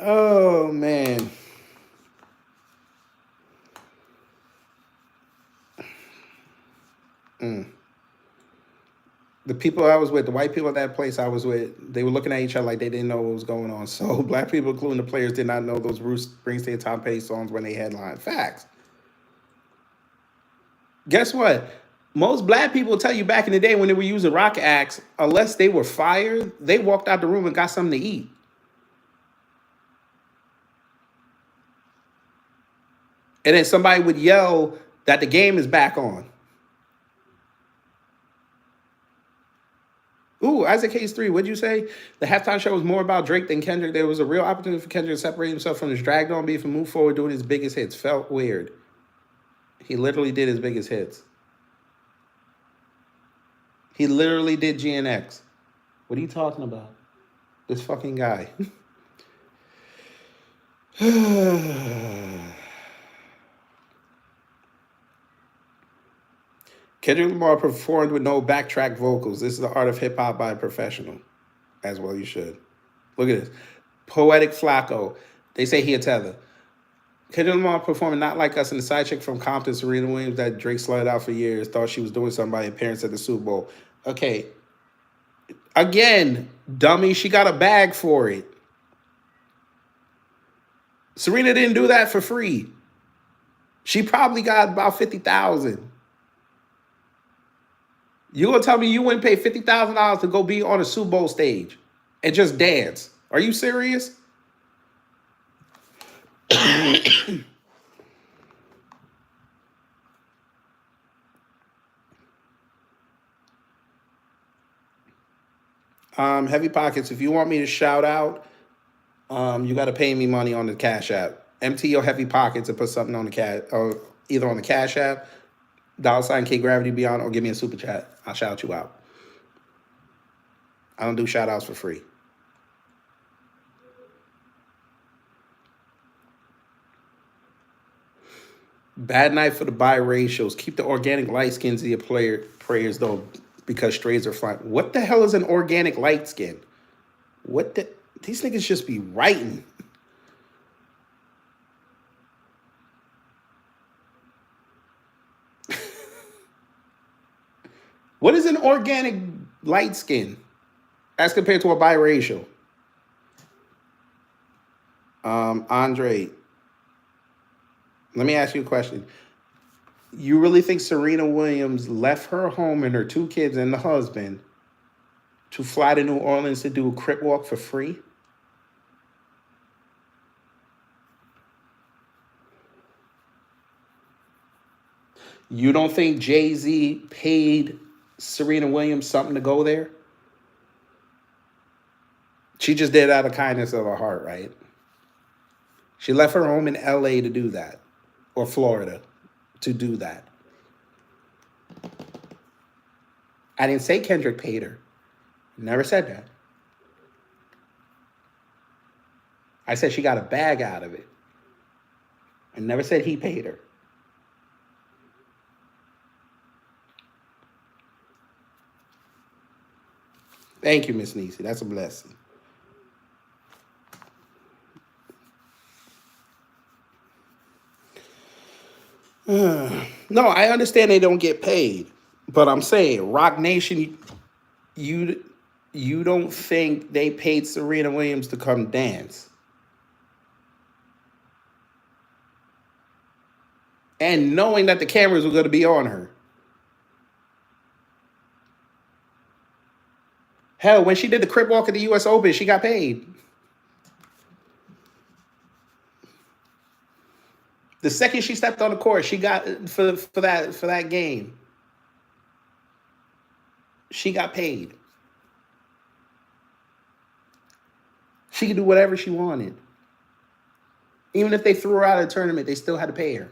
Oh, man. The people I was with, the white people at that place I was with, they were looking at each other like they didn't know what was going on. So black people, including the players, did not know those Bruce Springsteen, Tom Petty songs when they headlined. Facts. Guess what? Most black people tell you back in the day when they were using rock acts, unless they were fired, they walked out the room and got something to eat. And then somebody would yell that the game is back on. Ooh, Isaac Hayes 3, what'd you say? The halftime show was more about Drake than Kendrick. There was a real opportunity for Kendrick to separate himself from his dragged on beef and move forward doing his biggest hits. Felt weird. He literally did his biggest hits. He literally did GNX. What are you talking about? This fucking guy. Kendrick Lamar performed with no backtrack vocals. This is the art of hip hop by a professional. As well, you should. Look at this. Poetic Flacco. They say he a tether. Kendrick Lamar performing Not Like Us, and the side chick from Compton, Serena Williams, that Drake slutted out for years, thought she was doing something by appearance at the Super Bowl. Okay. Again, dummy, she got a bag for it. Serena didn't do that for free. She probably got about $50,000. You gonna tell me you wouldn't pay $50,000 to go be on a Super Bowl stage and just dance? Are you serious? Heavy Pockets, if you want me to shout out, you got to pay me money on the Cash App. Empty your Heavy Pockets and put something on the cash, or either on the Cash App, $ K Gravity Beyond, or give me a super chat. I'll shout you out. I don't do shout outs for free. Bad night for the biracials. Keep the organic light skins of your prayers though, because strays are flying. What the hell is an organic light skin? What the? These niggas just be writing. What is an organic light skin as compared to a biracial? Andre, let me ask you a question. You really think Serena Williams left her home and her 2 kids and the husband to fly to New Orleans to do a crip walk for free? You don't think Jay-Z paid Serena Williams something to go there? She just did it out of kindness of her heart, right? She left her home in LA to do that, or Florida to do that. I didn't say Kendrick paid her. Never said that. I said she got a bag out of it. I never said he paid her. Thank you, Miss Nisi. That's a blessing. No, I understand they don't get paid, but I'm saying Rock Nation, you don't think they paid Serena Williams to come dance? And knowing that the cameras were going to be on her. Hell, when she did the crip walk at the U.S. Open, she got paid. The second she stepped on the court, she got for that game. She got paid. She could do whatever she wanted. Even if they threw her out of the tournament, they still had to pay her.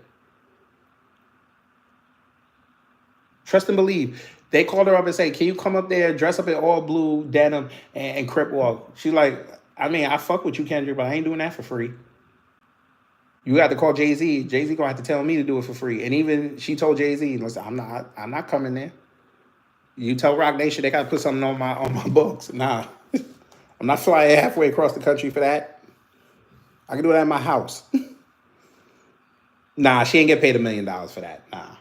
Trust and believe. They called her up and said, can you come up there, dress up in all blue denim and crip walk? She's like, I mean, I fuck with you, Kendrick, but I ain't doing that for free. You got to call Jay-Z. Jay-Z gonna have to tell me to do it for free. And even she told Jay-Z, listen, I'm not coming there. You tell Rock Nation they gotta put something on my books. Nah. I'm not flying halfway across the country for that. I can do that in my house. Nah, she ain't get paid $1 million for that. Nah.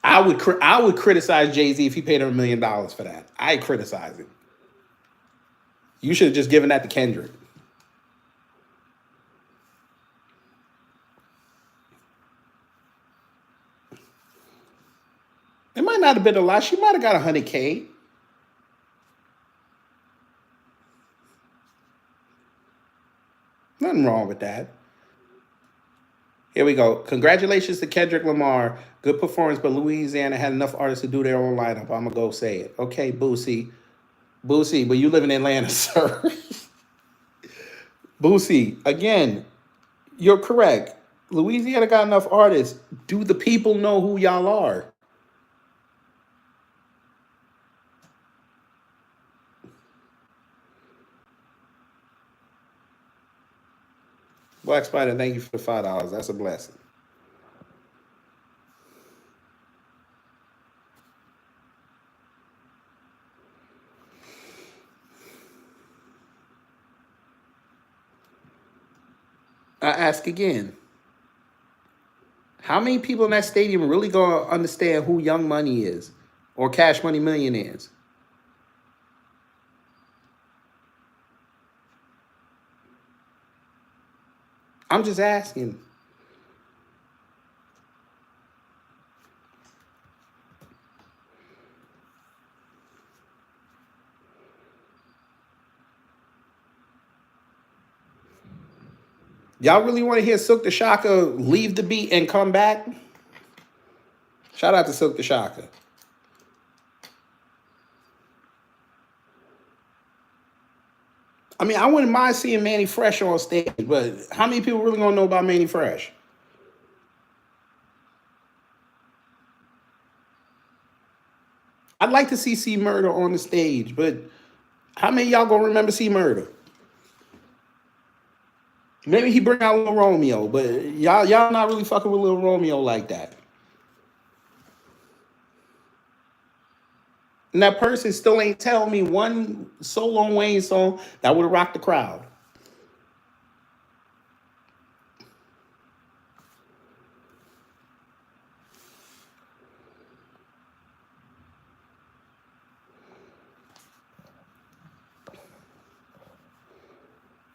I would criticize Jay-Z if he paid her $1 million for that. I criticize it. You should have just given that to Kendrick. It might not have been a lot. She might have got $100K. Nothing wrong with that. Here we go. Congratulations to Kendrick Lamar. Good performance, but Louisiana had enough artists to do their own lineup. I'm gonna go say it. Okay, Boosie. Boosie, but you live in Atlanta, sir. Boosie, again, you're correct. Louisiana got enough artists. Do the people know who y'all are? Black Spider, thank you for the $5. That's a blessing. I ask again. How many people in that stadium really gonna understand who Young Money is or Cash Money Millionaires? I'm just asking. Y'all really want to hear Silk the Shocker leave the beat and come back? Shout out to Silk the Shocker. I mean, I wouldn't mind seeing Manny Fresh on stage, but how many people really gonna know about Manny Fresh? I'd like to see C Murder on the stage, but how many of y'all gonna remember C Murder? Maybe he bring out Lil Romeo, but y'all not really fucking with Lil Romeo like that. And that person still ain't tell me one solo Wayne song that would have rocked the crowd.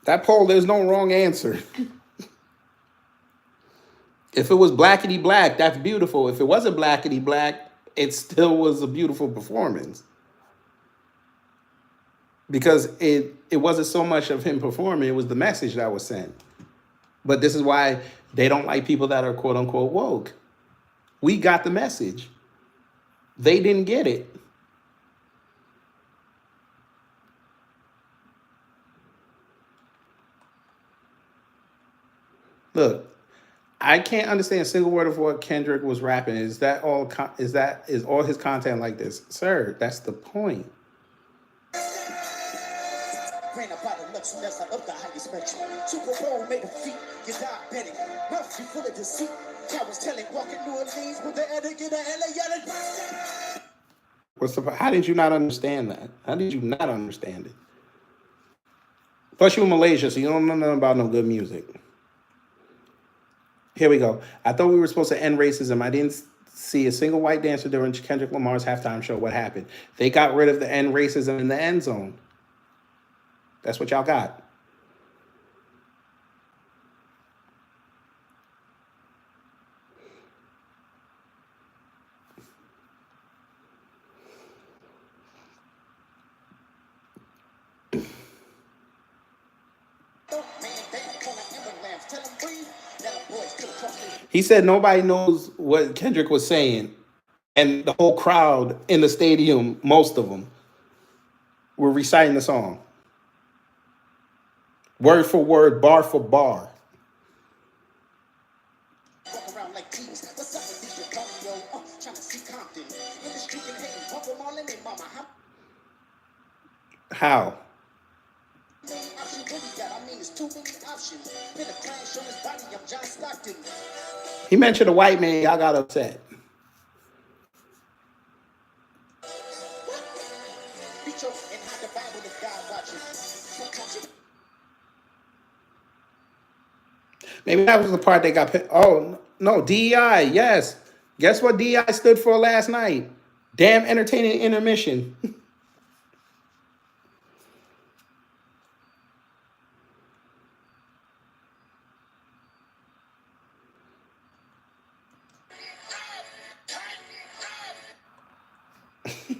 That poll, there's no wrong answer. If it was blackety black, that's beautiful. If it wasn't blackety black, it still was a beautiful performance. Because it wasn't so much of him performing, it was the message that was sent. But this is why they don't like people that are quote unquote woke. We got the message. They didn't get it. Look, I can't understand a single word of what Kendrick was rapping. Is that all? Is all his content like this, sir? That's the point. Ran up out of Lux, that's up the highest spectrum. Super Bowl made a feat, you diabetic. Mouth you full of deceit. I was telling walking New Orleans with the etiquette of LA yelling. What's the? How did you not understand that? How did you not understand it? Plus, you in Malaysia, so you don't know nothing about no good music. Here we go. I thought we were supposed to end racism. I didn't see a single white dancer during Kendrick Lamar's halftime show. What happened? They got rid of the end racism in the end zone. That's what y'all got. He said nobody knows what Kendrick was saying. And the whole crowd in the stadium, most of them, were reciting the song. Word for word, bar for bar. How? He mentioned a white man, y'all got upset. Maybe that was the part they got. Oh, no, DEI, yes. Guess what DEI stood for last night? Damn entertaining intermission.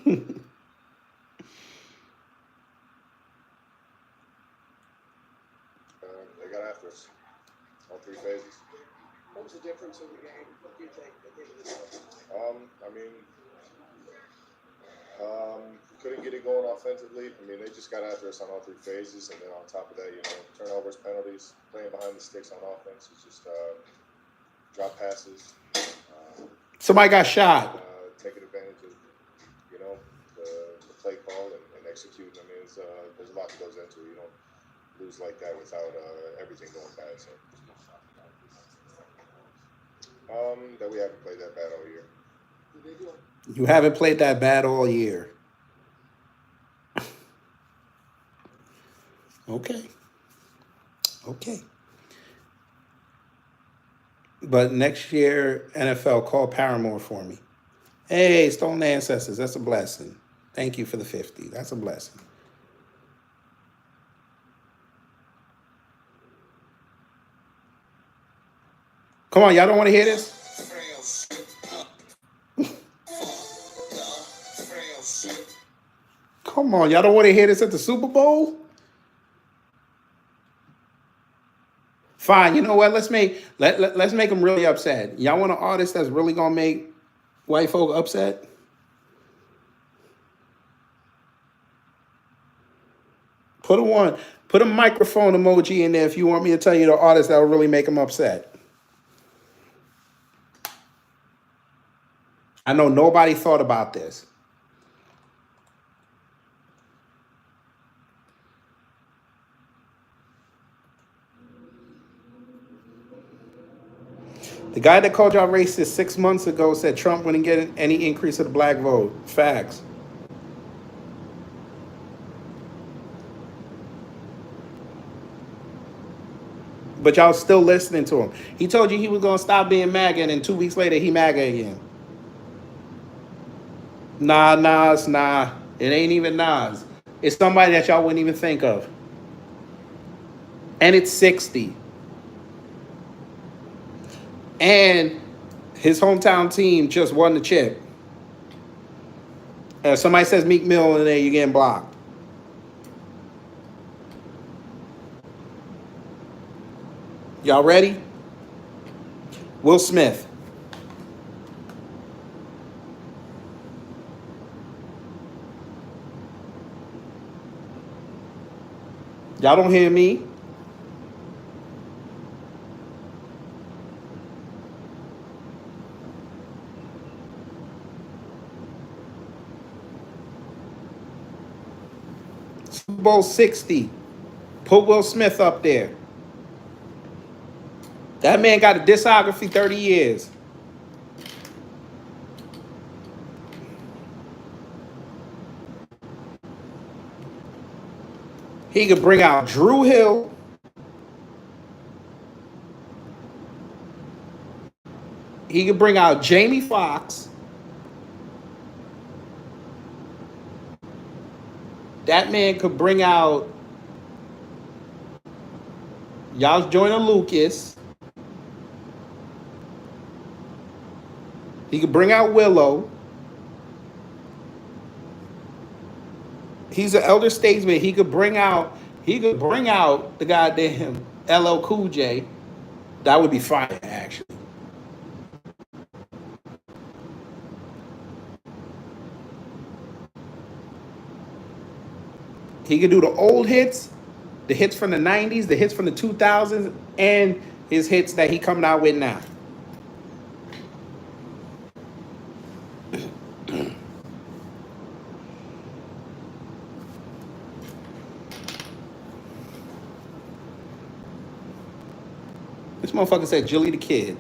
They got after us. All three phases. was the difference in the game? What do you think at the end of the day? I mean, couldn't get it going offensively. I mean, they just got after us on all three phases, and then on top of that, turnovers, penalties, playing behind the sticks on offense. It's just drop passes. Somebody got shot. Taking advantage of, the play call and executing. I mean, there's a lot that goes into it. You don't lose like that without everything going bad. So, that we haven't played that bad all year. You haven't played that bad all year. Okay. But next year, NFL, call Paramore for me. Hey, Stolen Ancestors, that's a blessing. Thank you for the 50. That's a blessing. Come on, y'all don't want to hear this? Come on, y'all don't want to hear this at the Super Bowl? Fine, you know what? Let's make them really upset. Y'all want an artist that's really gonna make white folk upset? Put a microphone emoji in there if you want me to tell you the artist that will really make them upset. I know nobody thought about this. The guy that called y'all racist 6 months ago said Trump wouldn't get any increase of the black vote. Facts. But y'all still listening to him. He told you he was going to stop being MAGA, and then 2 weeks later, he MAGA again. Nah, Nas, nah. It ain't even Nas. It's somebody that y'all wouldn't even think of. And it's 60. And his hometown team just won the chip. If somebody says Meek Mill in there, you're getting blocked. Y'all ready? Will Smith. Y'all don't hear me? Super Bowl 60. Put Will Smith up there. That man got a discography 30 years. He could bring out Drew Hill. He could bring out Jamie Foxx. That man could bring out y'all Joyner Lucas. He could bring out Willow. He's an elder statesman. He could bring out the goddamn LL Cool J. That would be fire, actually. He could do the old hits, the hits from the 90s, the hits from the 2000s, and his hits that he coming out with now. This motherfucker said Julie the Kid.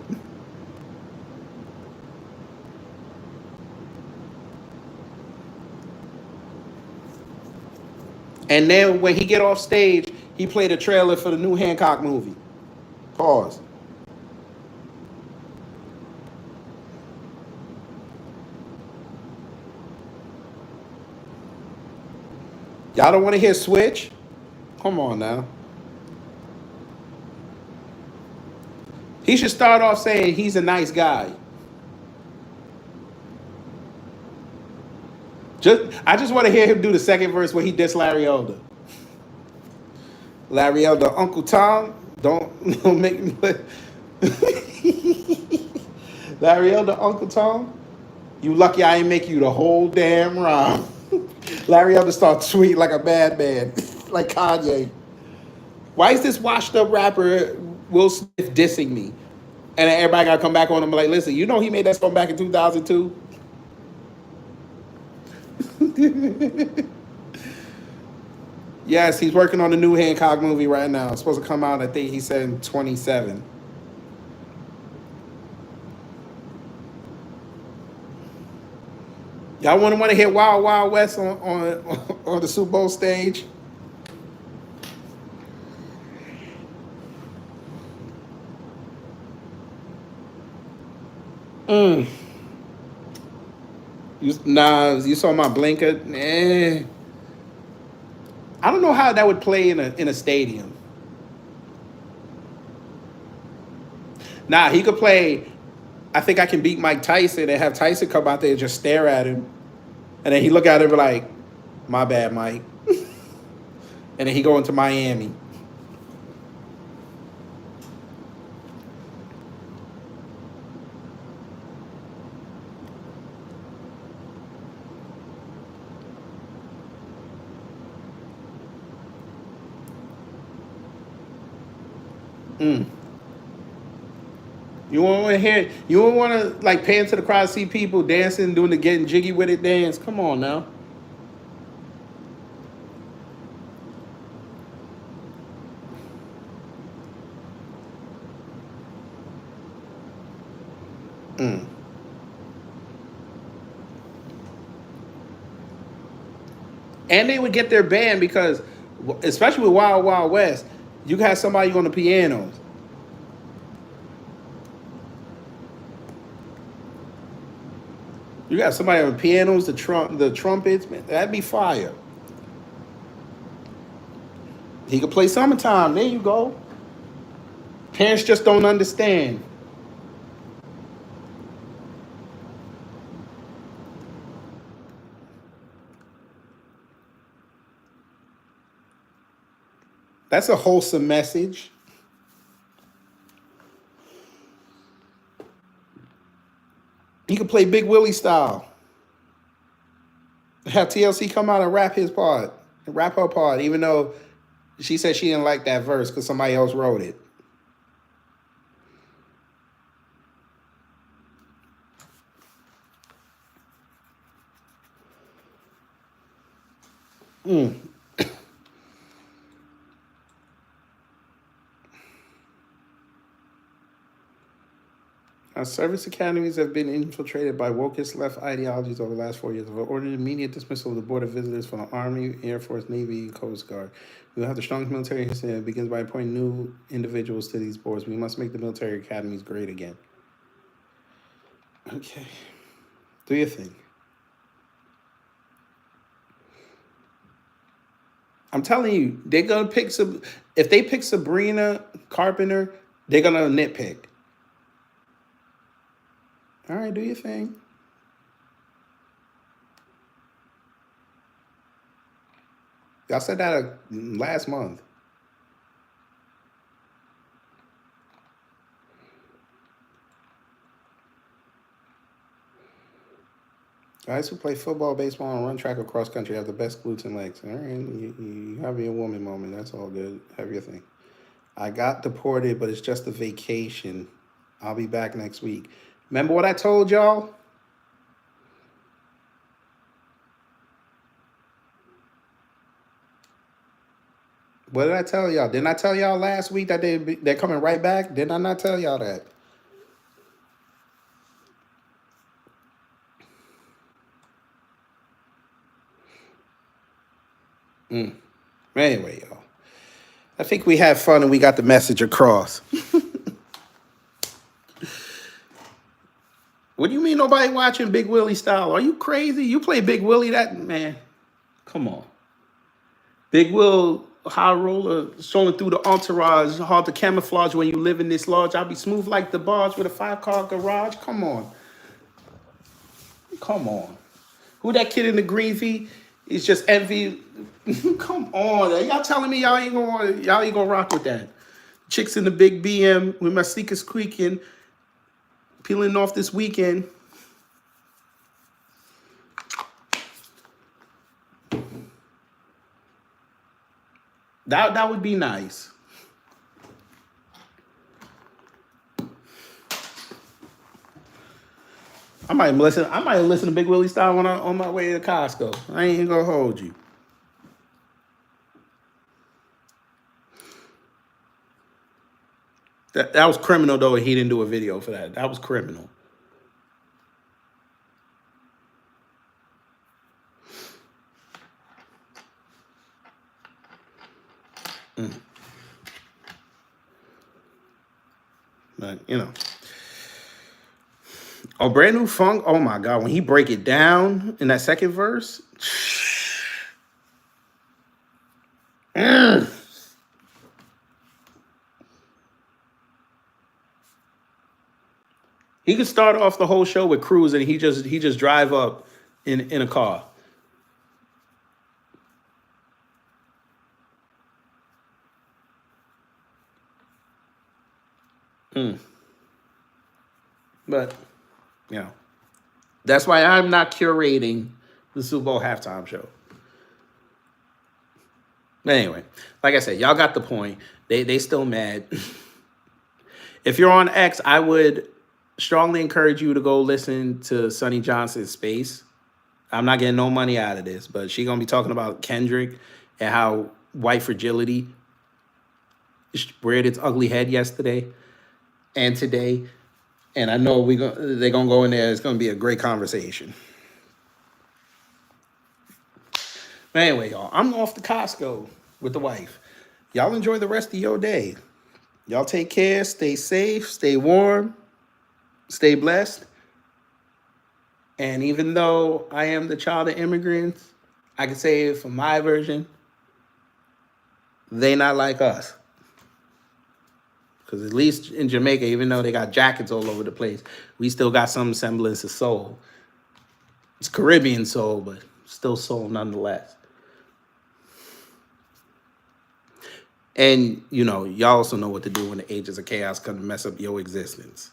And then when he get off stage, he played a trailer for the new Hancock movie. Pause. Y'all don't want to hear Switch? Come on now. He should start off saying he's a nice guy. I just want to hear him do the second verse where he dissed Larry Elder. Larry Elder, Uncle Tom, don't make me. Larry Elder, Uncle Tom, you lucky I ain't make you the whole damn rhyme. Larry Elder start tweeting like a madman, like Kanye. Why is this washed up rapper Will Smith dissing me? And then everybody gotta come back on him like, listen, you know he made that song back in 2002? Yes, he's working on the new Hancock movie right now. It's supposed to come out, I think he said in 27. Y'all want to hit Wild Wild West on the Super Bowl stage? You saw my blinker? I don't know how that would play in a stadium. Nah, he could play. I think I can beat Mike Tyson and have Tyson come out there and just stare at him, and then he look at him like, "My bad, Mike," and then he go into Miami. You won't want to hear. You won't want to like pay into the crowd, see people dancing, doing the getting jiggy with it dance. Come on now. And they would get their band because, especially with Wild Wild West, you got somebody on the pianos. You got somebody on the pianos, the trumpets. Man, that'd be fire. He could play Summertime. There you go. Parents just don't understand. That's a wholesome message. He could play Big Willie style. Have TLC come out and rap his part, rap her part, even though she said she didn't like that verse because somebody else wrote it. Our service academies have been infiltrated by wokest left ideologies over the last 4 years. Have ordered immediate dismissal of the Board of Visitors from the Army, Air Force, Navy, and Coast Guard. We will have the strongest military history, and it begins by appointing new individuals to these boards. We must make the military academies great again. Okay. Do your thing. I'm telling you, they're going to pick some. If they pick Sabrina Carpenter, they're going to nitpick. All right, do your thing. Y'all said that last month. Guys who play football, baseball, and run track or cross country have the best glutes and legs. All right, you have your woman moment. That's all good. Have your thing. I got deported, but it's just a vacation. I'll be back next week. Remember what I told y'all? What did I tell y'all? Didn't I tell y'all last week that they're coming right back? Did I not tell y'all that? Anyway, y'all. I think we had fun and we got the message across. What do you mean nobody watching Big Willie style? Are you crazy? You play Big Willie, that man. Come on. Big Will, high roller, strolling through the entourage, hard to camouflage when you live in this lodge. I'll be smooth like the barge with a 5-car garage. Come on. Come on. Who that kid in the green V is just envy. Come on. Y'all telling me y'all ain't gonna rock with that. Chicks in the big BM with my sneakers squeaking. peeling off this weekend. That would be nice. I might listen to Big Willie Style on my way to Costco. I ain't gonna hold you. That was criminal though. He didn't do a video for that. That was criminal. But you know. Oh, brand new funk. Oh my God. When he break it down in that second verse. He could start off the whole show with Cruise and he just drive up in a car. But, you know, that's why I'm not curating the Super Bowl halftime show. But anyway, like I said, y'all got the point. They still mad. If you're on X, I would strongly encourage you to go listen to Sonny Johnson's Space. I'm not getting no money out of this, but she's going to be talking about Kendrick and how white fragility reared its ugly head yesterday and today. And I know they're going to go in there. It's going to be a great conversation. But anyway, y'all, I'm off to Costco with the wife. Y'all enjoy the rest of your day. Y'all take care. Stay safe. Stay warm. Stay blessed. And even though I am the child of immigrants, I can say from my version, they not like us. Because at least in Jamaica, even though they got jackets all over the place, we still got some semblance of soul. It's Caribbean soul, but still soul nonetheless. And, you know, y'all also know what to do when the agents of chaos come to mess up your existence.